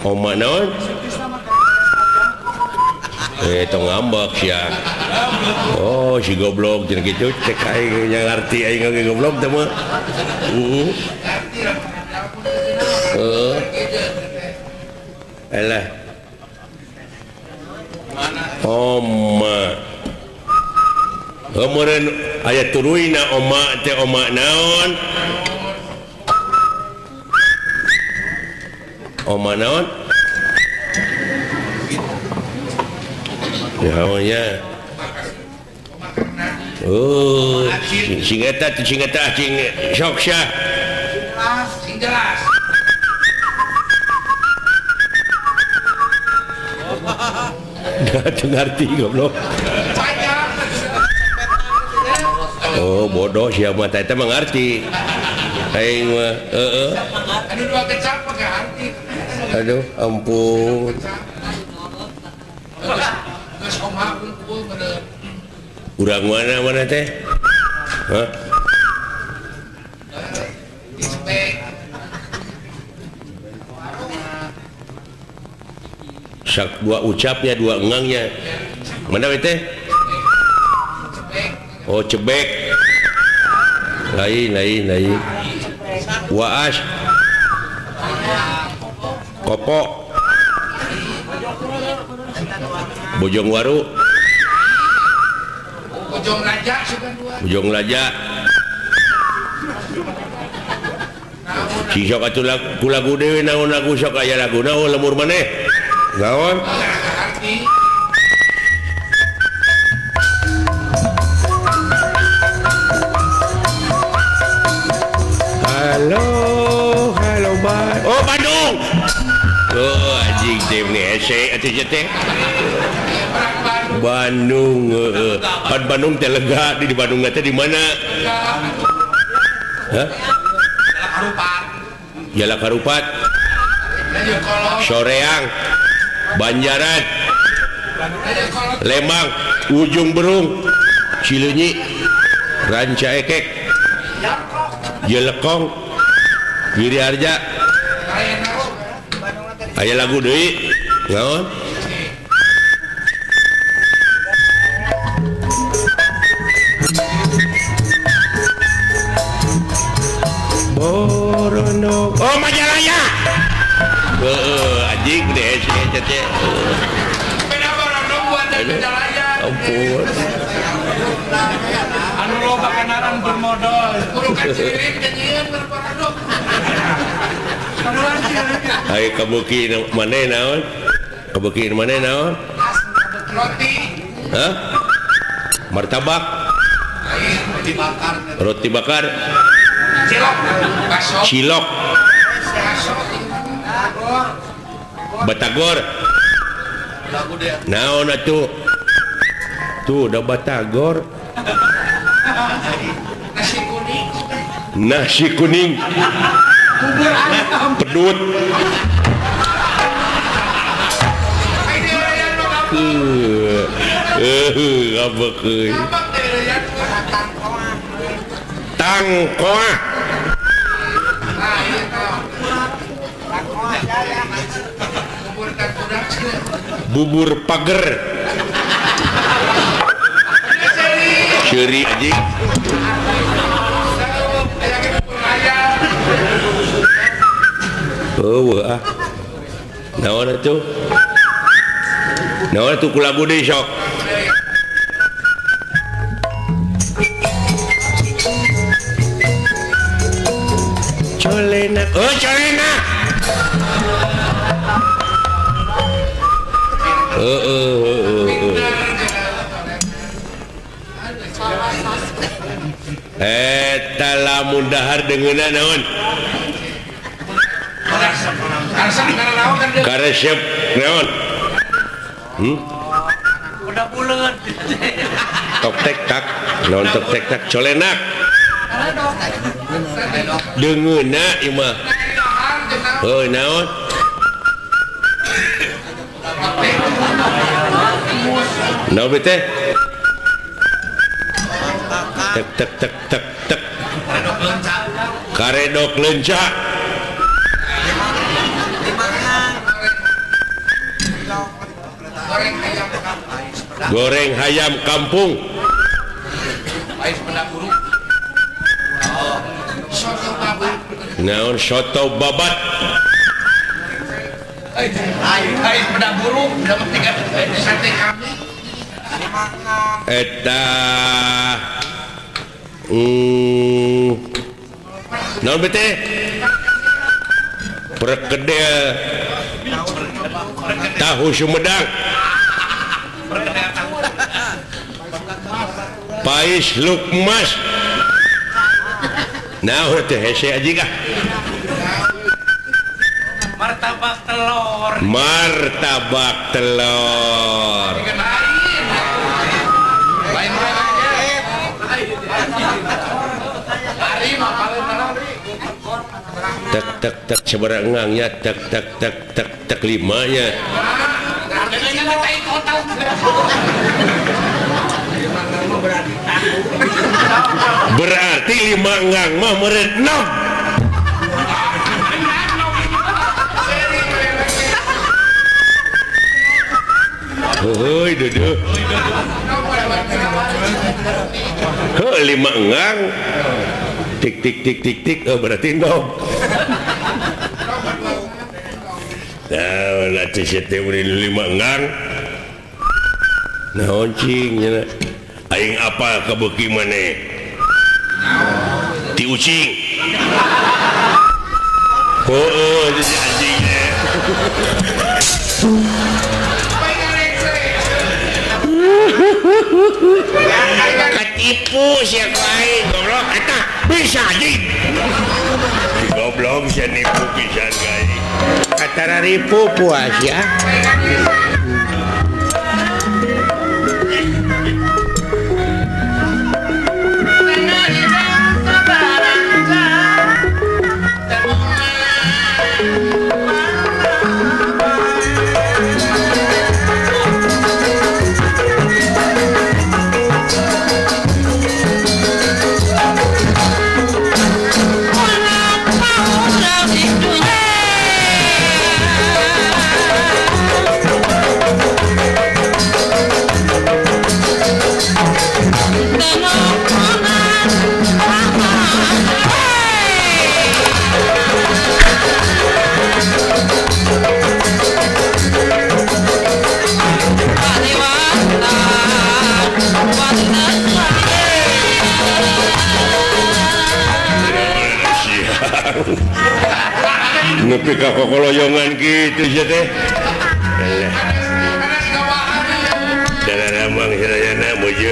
Oma naon tong ngambek sia oh si goblok jeung kitu cek aing nya ngarti aing ge goblok teh mah alah Oma kemudian aya turuina Oma teh Oma naon Oma naon namanya oh sing eta cing sok syah Sing jelas. nggak ngerti goblok oh bodoh siapa mah eta mengerti aing mah Aduh dua kecap pakai arti. aduh ampun Geus omah kumpul bener. urang mana teh hah Dispek. sak dua ucapnya dua engangnya mana we teh oh cebek lain waas kopok bojong waru Bojong Raja suka dua. bojong raja si sok atuh lagu dewe naon lagu sok aya laguna oh lemur maneh naon Arti. halo bye oh Bandung oh anjing teh ni ese atuh teh Bandung kan Bandung teh lega di Bandung teh di mana hah Harupat. Jalak Harupat Ayo kolong. Soreang Banjaran Ayo kolong. Lembang Ujung Berung Cileunyi Ranca Ekek Jelekong Giri Harja aya lagu deui naon Borono oh Majalaya anjing deh sih teh Beda barang buat dari Jalaya. ampun Anu loba kanaran bermodal. Kurukan ciririn kenyian berparadok. ayo kabuki maneh naon kabuki maneh naon Roti. hah martabak, roti bakar, cilok, batagor. Naon atuh? Tuh udah batagor. Nasi kuning. Pedut. Apa keuy? Tangkoa. Bubur pager. Ceri aja. Oh wah. Naon atuh? Naon atuh ku lagu deui sok. Colena. Oh colena. Eta lamun dahar deungeunna naon? Karesep naon? Udah buleun. Tok tek tak, naon tok tek tak colenak. Deungeunna ieu mah. Heuh naon? Naon teh? Tek tek tek tek tek. Karedok lenca. Goreng hayam kampung. Naon soto babat. Ais pedak burung, dapat 3 sate kambing. Eta naon bete? Perkedel tahu Sumedang. Pais Lukmas. Naon teh hese aji kah? Martabak telur. Martabak telur. Tak tak tak seberangnya tak tak tak tak tak limanya. Berarti 5 ngang mah meureun 6. Hoi dudu. Heuh 5 ngang. Tik tik tik tik tik berarti 6. Nah, latih teh beri 5 ngang. Naon cing nya. Aing apa ka beuki maneh? Ti ucing. Oh, jadi anjing. Katipu sia aing goblok eta bisa anjing. Goblok sia nipu pisan guys. Katara ripu puas ya. Nepi ka kokoloyongan gitu sia teh. Dalam mang sadayana mujud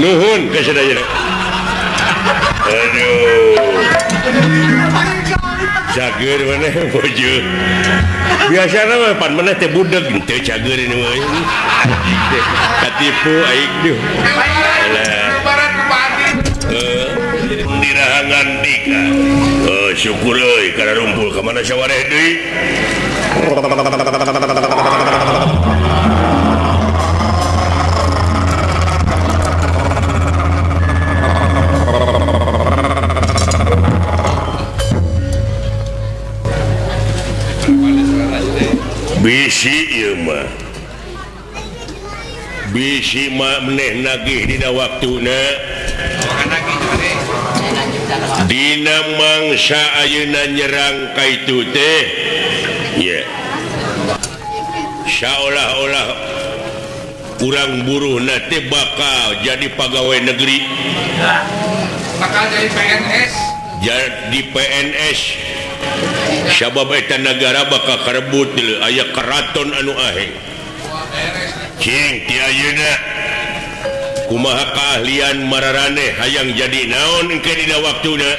Nuhun kesadayana. Aduh. Cager mana bojo. Biasana mah pan mana teh budak teu cager ini mah. Katipu aing duh. Barat bupati. Dirahangan dika. Syukur euy kana rumpul ka mana sawareh deui. Bisi meneh nagih dina waktuna dina mangsa ayeuna nyerang ka itu teh ya seolah-olah urang buruhna teh bakal jadi pegawai negeri Bakal jadi PNS. jadi PNS sabab eta negara bakal karebut aya karaton anu aheng cing ti ayeuna kumaha keahlian mararane hayang jadi naon engke dina waktuna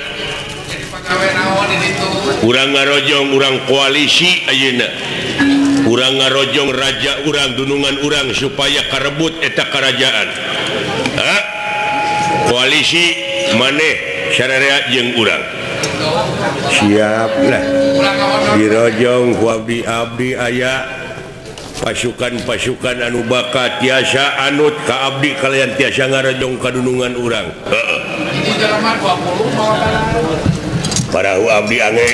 Jadi pegawai naon di ditu. urang ngarojong urang koalisi ayeuna urang ngarojong raja urang dunungan urang supaya karebut eta kerajaan koalisi maneh sararea jeung urang siap lah dirojong ku abdi aya pasukan-pasukan anu bakat tiasa anut ka abdi kalian tiasa ngarojong kadunungan urang Ini jelema 20 parahu abdi ange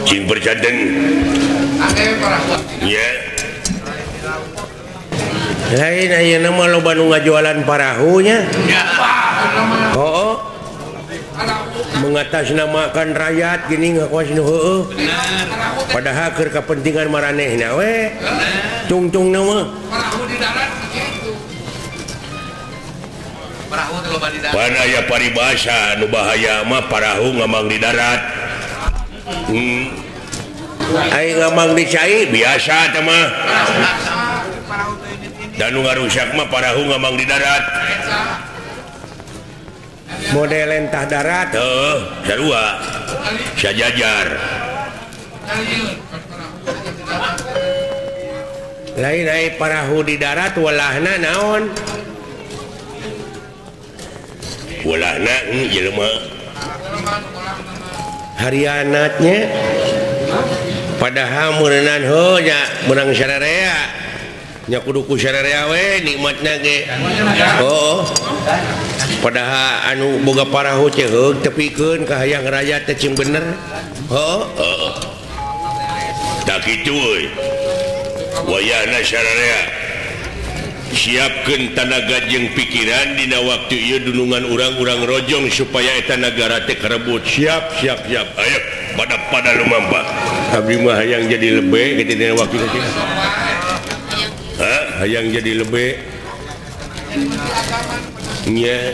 cing percaden Angge para nya lain ayeuna mah loba nu ngajualan parahunya mengatasnamakan rakyat gini ngakuas nu heueuh padahal keur kepentingan maranehna we tungtungna mah perahu di darat begitu. Perahu teh loba di darat. pan aya paribasa nu bahaya mah parahu ngamang di darat ai ngamang di cai biasa teh mah dan nu ngarusak mah parahu ngamang di darat model entah darat sarua sajajar lain ai parahu di darat walahna naon walahna jelema harianatnya padahal meureunnan heuh nya menang sararea nya kudu ku sararea we nikmatna ge padahal anu boga parahu teh heuh tepikeun ka hayang raya teh cing bener tak kitu euy wayahna sararea siapkeun tenaga jeung pikiran dina waktu ieu dunungan urang-urang rojong supaya eta nagara teh karebut siap ayo pada lumampa abdi mah hayang jadi lebe kitu dina waktu teh hayang jadi lebe nya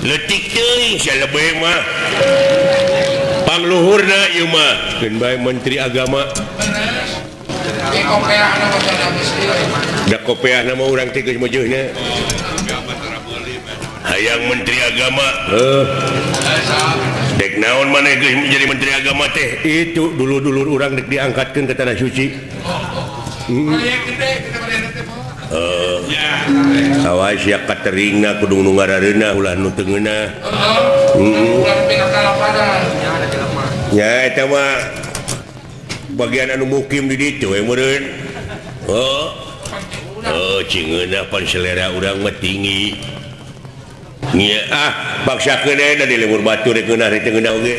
letik teuing sia lebe mah pangluhurna ieu mah keun bae menteri agama Di kopeahna masalah miskin. da kopeahna mah urang teh geus meujeunna hayang menteri agama dek naon maneh geus jadi menteri agama teh itu dulu-dulu urang dek diangkatkeun ke tanah suci Proyek gede kita pada teh mah. awas ya kateringna kudu nu ngarareuna ulah nu teu ngeunah Urang pindah ka lapangan. nya eta mah bagian anu mukim di ditu we meureun cingeunah pan selera urang mah tinggi nya paksakeun aya di lemur batu rek ngeunah rek teu ngeunah oge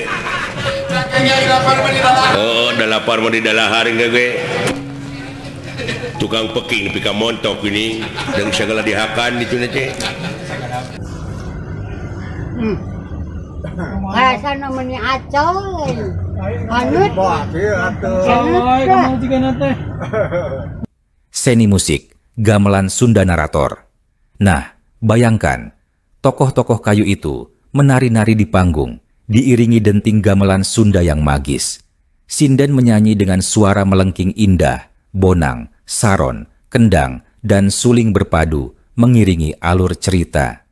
Oh, da lapar mah di dalahar ge. Tukang peking nepi ka montok ini dan segala dihakan itu teh. Rasa namanya acoy. Anut. Seni musik, gamelan Sunda narator. Nah, bayangkan, tokoh-tokoh kayu itu menari-nari di panggung, diiringi denting gamelan Sunda yang magis. Sinden menyanyi dengan suara melengking indah, bonang, saron, kendang, dan suling berpadu mengiringi alur cerita.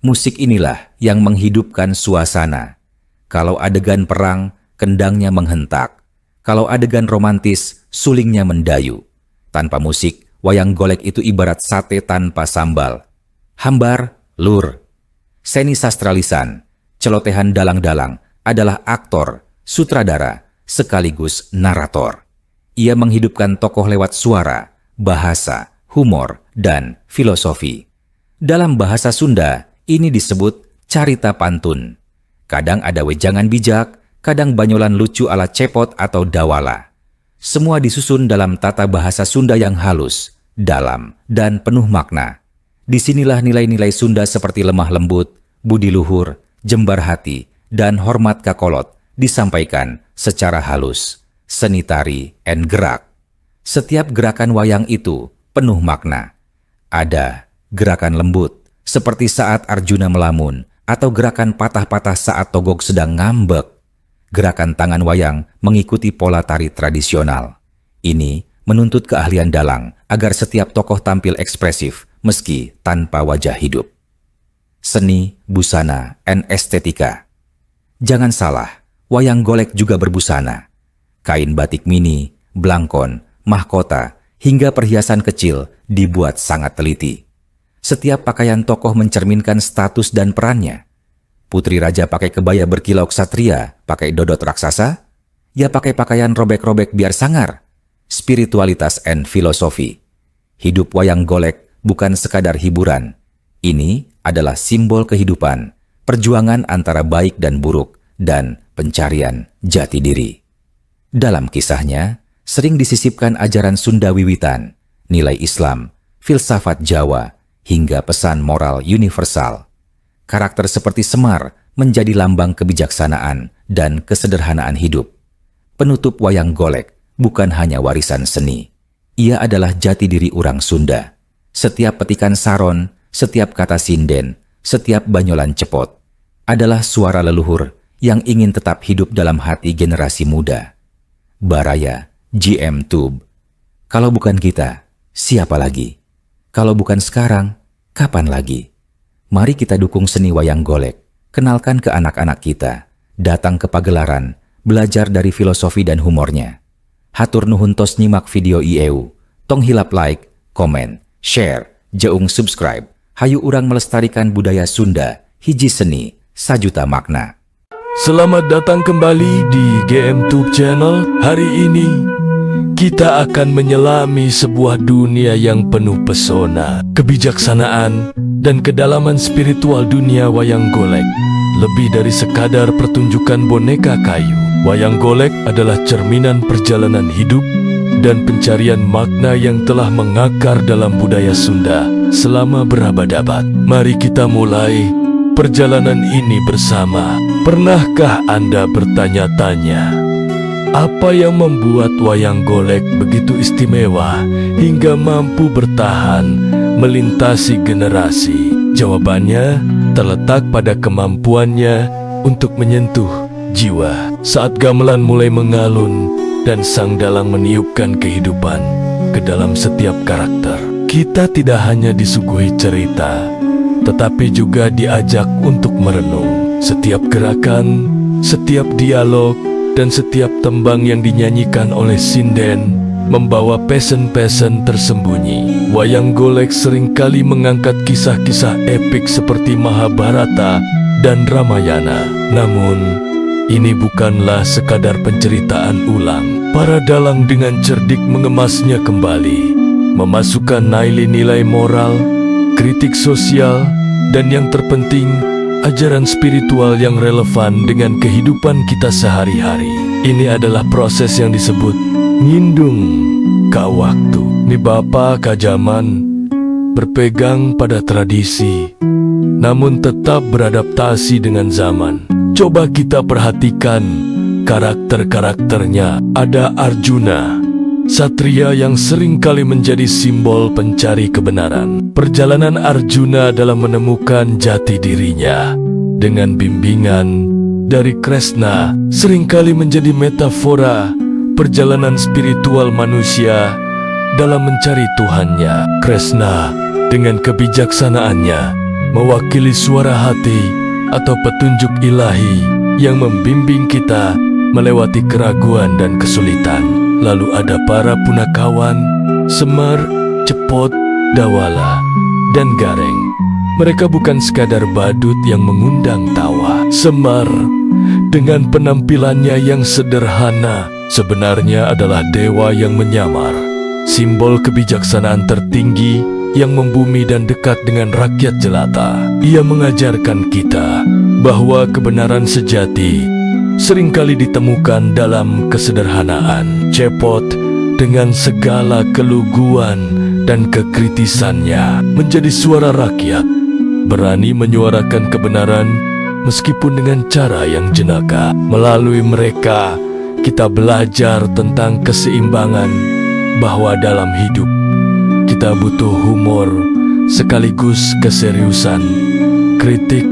Musik inilah yang menghidupkan suasana. Kalau adegan perang, kendangnya menghentak. Kalau adegan romantis, sulingnya mendayu. Tanpa musik, wayang golek itu ibarat sate tanpa sambal. Hambar, lur. Seni sastra lisan, celotehan dalang-dalang adalah aktor, sutradara, sekaligus narator. Ia menghidupkan tokoh lewat suara, bahasa, humor, dan filosofi. Dalam bahasa Sunda, ini disebut carita pantun. Kadang ada wejangan bijak, kadang banyolan lucu ala cepot atau dawala. Semua disusun dalam tata bahasa Sunda yang halus, dalam, dan penuh makna. Disinilah nilai-nilai Sunda seperti lemah lembut, budi luhur, jembar hati, dan hormat kakolot disampaikan secara halus. Seni tari and gerak. Setiap gerakan wayang itu penuh makna. Ada gerakan lembut, seperti saat Arjuna melamun, atau gerakan patah-patah saat Togog sedang ngambek. Gerakan tangan wayang mengikuti pola tari tradisional. Ini menuntut keahlian dalang agar setiap tokoh tampil ekspresif meski tanpa wajah hidup. Seni, busana, and estetika. Jangan salah, wayang golek juga berbusana. Kain batik mini, blangkon, mahkota, hingga perhiasan kecil dibuat sangat teliti. Setiap pakaian tokoh mencerminkan status dan perannya. Putri raja pakai kebaya berkilau ksatria, pakai dodot raksasa, ya pakai pakaian robek-robek biar sangar. Spiritualitas and filosofi. Hidup wayang golek bukan sekadar hiburan. Ini adalah simbol kehidupan, perjuangan antara baik dan buruk, dan pencarian jati diri. Dalam kisahnya, sering disisipkan ajaran Sunda wiwitan, nilai Islam, filsafat Jawa, hingga pesan moral universal. Karakter seperti Semar menjadi lambang kebijaksanaan dan kesederhanaan hidup. Penutup wayang golek bukan hanya warisan seni. Ia adalah jati diri orang Sunda. Setiap petikan saron, setiap kata sinden, setiap banyolan cepot adalah suara leluhur yang ingin tetap hidup dalam hati generasi muda. Baraya, GM Tube. Kalau bukan kita, siapa lagi? Kalau bukan sekarang, kapan lagi? Mari kita dukung seni wayang golek. Kenalkan ke anak-anak kita. Datang ke pagelaran, belajar dari filosofi dan humornya. Hatur nuhun tos nyimak video IEU. Tong hilap like, komen, share, jeung subscribe. Hayu urang melestarikan budaya Sunda, hiji seni, sajuta makna. Selamat datang kembali di GM Tube Channel. Hari ini kita akan menyelami sebuah dunia yang penuh pesona, kebijaksanaan, dan kedalaman spiritual dunia wayang golek. Lebih dari sekadar pertunjukan boneka kayu, wayang golek adalah cerminan perjalanan hidup dan pencarian makna yang telah mengakar dalam budaya Sunda selama berabad-abad. Mari kita mulai perjalanan ini bersama. Pernahkah Anda bertanya-tanya, apa yang membuat wayang golek begitu istimewa hingga mampu bertahan melintasi generasi? Jawabannya terletak pada kemampuannya untuk menyentuh jiwa. Saat gamelan mulai mengalun dan sang dalang meniupkan kehidupan ke dalam setiap karakter, kita tidak hanya disuguhi cerita, tetapi juga diajak untuk merenung. Setiap gerakan, setiap dialog, dan setiap tembang yang dinyanyikan oleh sinden membawa pesan-pesan tersembunyi. Wayang golek seringkali mengangkat kisah-kisah epik seperti Mahabharata dan Ramayana. Namun, ini bukanlah sekadar penceritaan ulang. Para dalang dengan cerdik mengemasnya kembali, memasukkan nilai-nilai moral, kritik sosial, dan yang terpenting, ajaran spiritual yang relevan dengan kehidupan kita sehari-hari. Ini adalah proses yang disebut ngindung ka waktu. Ni bapa ka zaman berpegang pada tradisi, namun tetap beradaptasi dengan zaman. Coba kita perhatikan karakter-karakternya. Ada Arjuna, satria yang seringkali menjadi simbol pencari kebenaran. Perjalanan Arjuna dalam menemukan jati dirinya dengan bimbingan dari Kresna seringkali menjadi metafora perjalanan spiritual manusia dalam mencari Tuhannya. Kresna dengan kebijaksanaannya mewakili suara hati atau petunjuk ilahi yang membimbing kita melewati keraguan dan kesulitan. Lalu ada para punakawan, Semar, Cepot, Dawala, dan Gareng. Mereka bukan sekadar badut yang mengundang tawa. Semar dengan penampilannya yang sederhana sebenarnya adalah dewa yang menyamar, simbol kebijaksanaan tertinggi yang membumi dan dekat dengan rakyat jelata. Ia mengajarkan kita bahwa kebenaran sejati seringkali ditemukan dalam kesederhanaan. Cepot dengan segala keluguan dan kekritisannya menjadi suara rakyat, berani menyuarakan kebenaran meskipun dengan cara yang jenaka. Melalui mereka, kita belajar tentang keseimbangan, bahwa dalam hidup kita butuh humor sekaligus keseriusan, kritik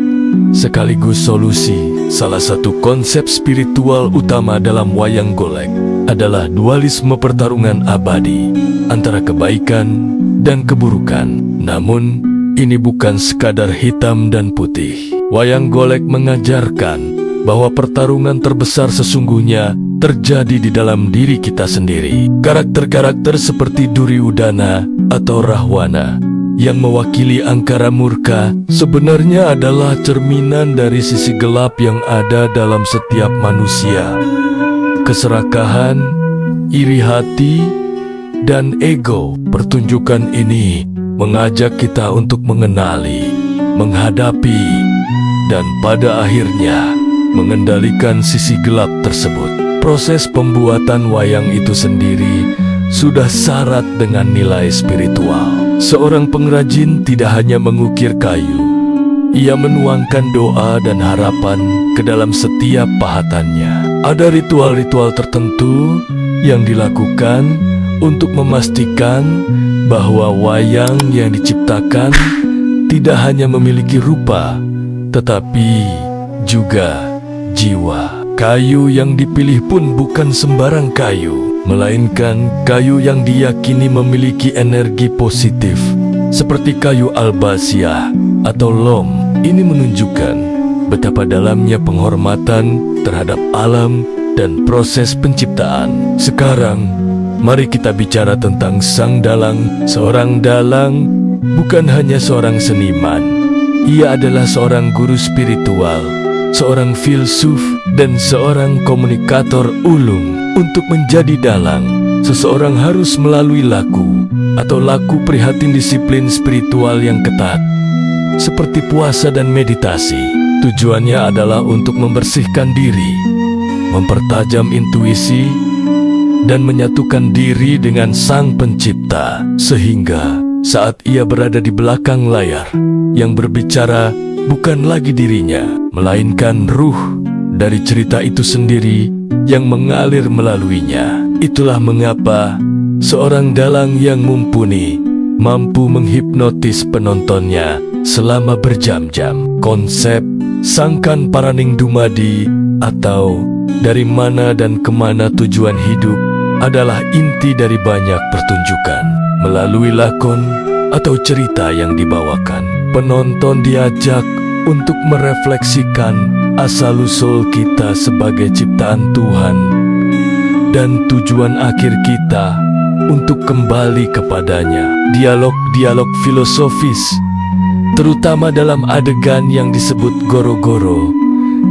sekaligus solusi. Salah satu konsep spiritual utama dalam wayang golek adalah dualisme pertarungan abadi antara kebaikan dan keburukan. Namun, ini bukan sekadar hitam dan putih. Wayang golek mengajarkan bahwa pertarungan terbesar sesungguhnya terjadi di dalam diri kita sendiri. Karakter-karakter seperti Duryudana atau Rahwana yang mewakili angkara murka sebenarnya adalah cerminan dari sisi gelap yang ada dalam setiap manusia. Keserakahan, iri hati, dan ego. Pertunjukan ini mengajak kita untuk mengenali, menghadapi, dan pada akhirnya mengendalikan sisi gelap tersebut. Proses pembuatan wayang itu sendiri sudah syarat dengan nilai spiritual. Seorang pengrajin tidak hanya mengukir kayu, ia menuangkan doa dan harapan ke dalam setiap pahatannya. Ada ritual-ritual tertentu yang dilakukan untuk memastikan bahwa wayang yang diciptakan tidak hanya memiliki rupa, tetapi juga jiwa. Kayu yang dipilih pun bukan sembarang kayu, melainkan kayu yang diyakini memiliki energi positif, seperti kayu albasia atau lom. Ini menunjukkan betapa dalamnya penghormatan terhadap alam dan proses penciptaan. Sekarang, mari kita bicara tentang sang dalang. Seorang dalang bukan hanya seorang seniman, ia adalah seorang guru spiritual, seorang filsuf, dan seorang komunikator ulung. Untuk menjadi dalang, seseorang harus melalui laku atau laku prihatin disiplin spiritual yang ketat, seperti puasa dan meditasi. Tujuannya adalah untuk membersihkan diri, mempertajam intuisi, dan menyatukan diri dengan Sang Pencipta, sehingga saat ia berada di belakang layar, yang berbicara bukan lagi dirinya, melainkan ruh dari cerita itu sendiri yang mengalir melaluinya. Itulah mengapa seorang dalang yang mumpuni mampu menghipnotis penontonnya selama berjam-jam. Konsep Sangkan Paraning Dumadi atau dari mana dan kemana tujuan hidup adalah inti dari banyak pertunjukan. Melalui lakon atau cerita yang dibawakan, penonton diajak untuk merefleksikan asal-usul kita sebagai ciptaan Tuhan dan tujuan akhir kita untuk kembali kepadanya. Dialog-dialog filosofis, terutama dalam adegan yang disebut goro-goro,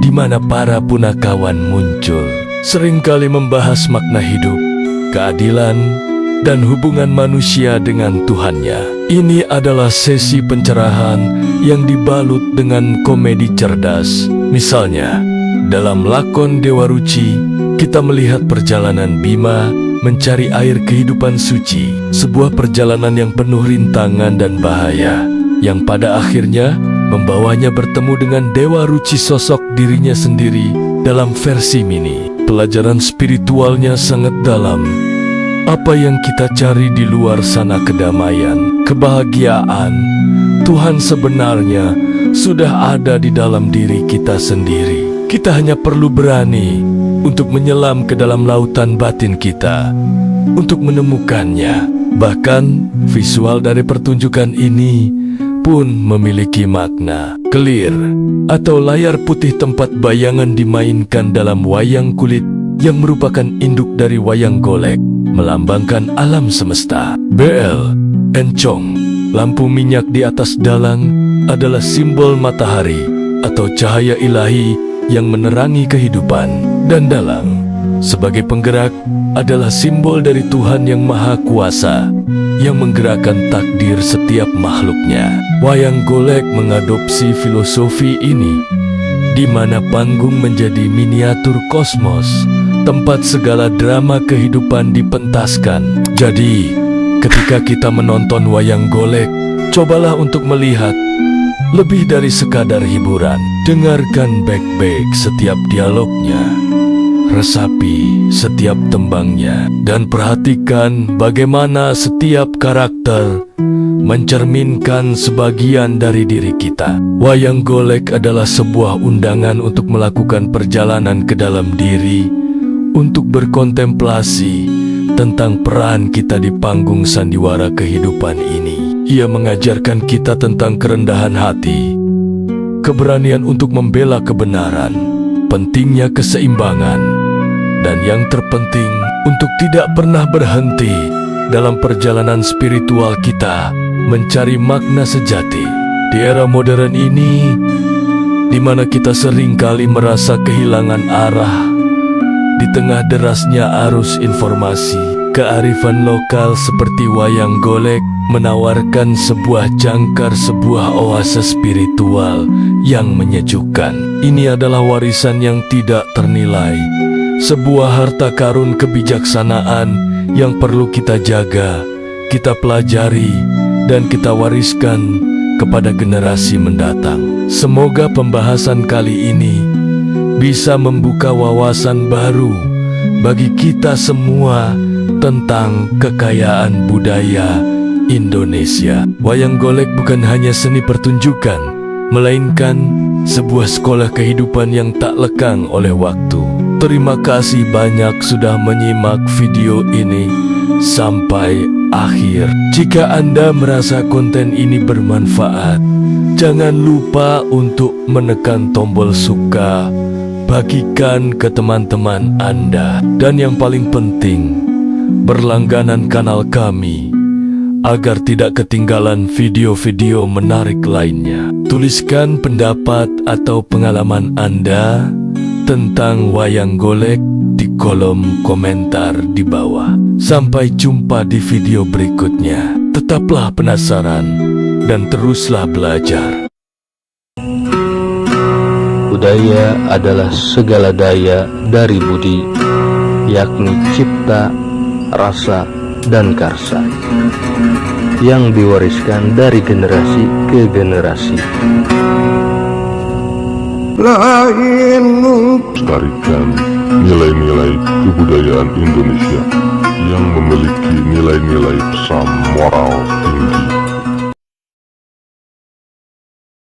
di mana para punakawan muncul, seringkali membahas makna hidup, keadilan, dan hubungan manusia dengan Tuhannya. Ini adalah sesi pencerahan yang dibalut dengan komedi cerdas. Misalnya, dalam lakon Dewa Ruci, kita melihat perjalanan Bima mencari air kehidupan suci, sebuah perjalanan yang penuh rintangan dan bahaya, yang pada akhirnya membawanya bertemu dengan Dewa Ruci sosok dirinya sendiri dalam versi mini. Pelajaran spiritualnya sangat dalam. Apa yang kita cari di luar sana kedamaian, kebahagiaan, Tuhan sebenarnya sudah ada di dalam diri kita sendiri. Kita hanya perlu berani untuk menyelam ke dalam lautan batin kita, untuk menemukannya. Bahkan visual dari pertunjukan ini pun memiliki makna. Kelir atau layar putih tempat bayangan dimainkan dalam wayang kulit yang merupakan induk dari wayang golek, melambangkan alam semesta. BL, encong, lampu minyak di atas dalang adalah simbol matahari atau cahaya ilahi yang menerangi kehidupan. Dan dalang, sebagai penggerak, adalah simbol dari Tuhan yang Maha Kuasa yang menggerakkan takdir setiap makhluknya. Wayang golek mengadopsi filosofi ini, di mana panggung menjadi miniatur kosmos, tempat segala drama kehidupan dipentaskan. Jadi, ketika kita menonton wayang golek, cobalah untuk melihat lebih dari sekadar hiburan. Dengarkan baik-baik setiap dialognya, resapi setiap tembangnya, dan perhatikan bagaimana setiap karakter mencerminkan sebagian dari diri kita. Wayang golek adalah sebuah undangan untuk melakukan perjalanan ke dalam diri, untuk berkontemplasi tentang peran kita di panggung sandiwara kehidupan ini. Ia mengajarkan kita tentang kerendahan hati, keberanian untuk membela kebenaran, pentingnya keseimbangan, dan yang terpenting untuk tidak pernah berhenti dalam perjalanan spiritual kita mencari makna sejati. Di era modern ini, di mana kita seringkali merasa kehilangan arah, di tengah derasnya arus informasi, kearifan lokal seperti wayang golek menawarkan sebuah jangkar, sebuah oase spiritual yang menyejukkan. Ini adalah warisan yang tidak ternilai, sebuah harta karun kebijaksanaan yang perlu kita jaga, kita pelajari, dan kita wariskan kepada generasi mendatang. Semoga pembahasan kali ini bisa membuka wawasan baru bagi kita semua tentang kekayaan budaya Indonesia. Wayang golek bukan hanya seni pertunjukan, melainkan sebuah sekolah kehidupan yang tak lekang oleh waktu. Terima kasih banyak sudah menyimak video ini sampai akhir. Jika Anda merasa konten ini bermanfaat, jangan lupa untuk menekan tombol suka, bagikan ke teman-teman Anda, dan yang paling penting, berlangganan kanal kami agar tidak ketinggalan video-video menarik lainnya. Tuliskan pendapat atau pengalaman Anda tentang wayang golek di kolom komentar di bawah. Sampai jumpa di video berikutnya. Tetaplah penasaran dan teruslah belajar. Budaya adalah segala daya dari budi, yakni cipta, rasa, dan karsa, yang diwariskan dari generasi ke generasi. Melestarikan nilai-nilai kebudayaan Indonesia yang memiliki nilai-nilai pesan moral tinggi.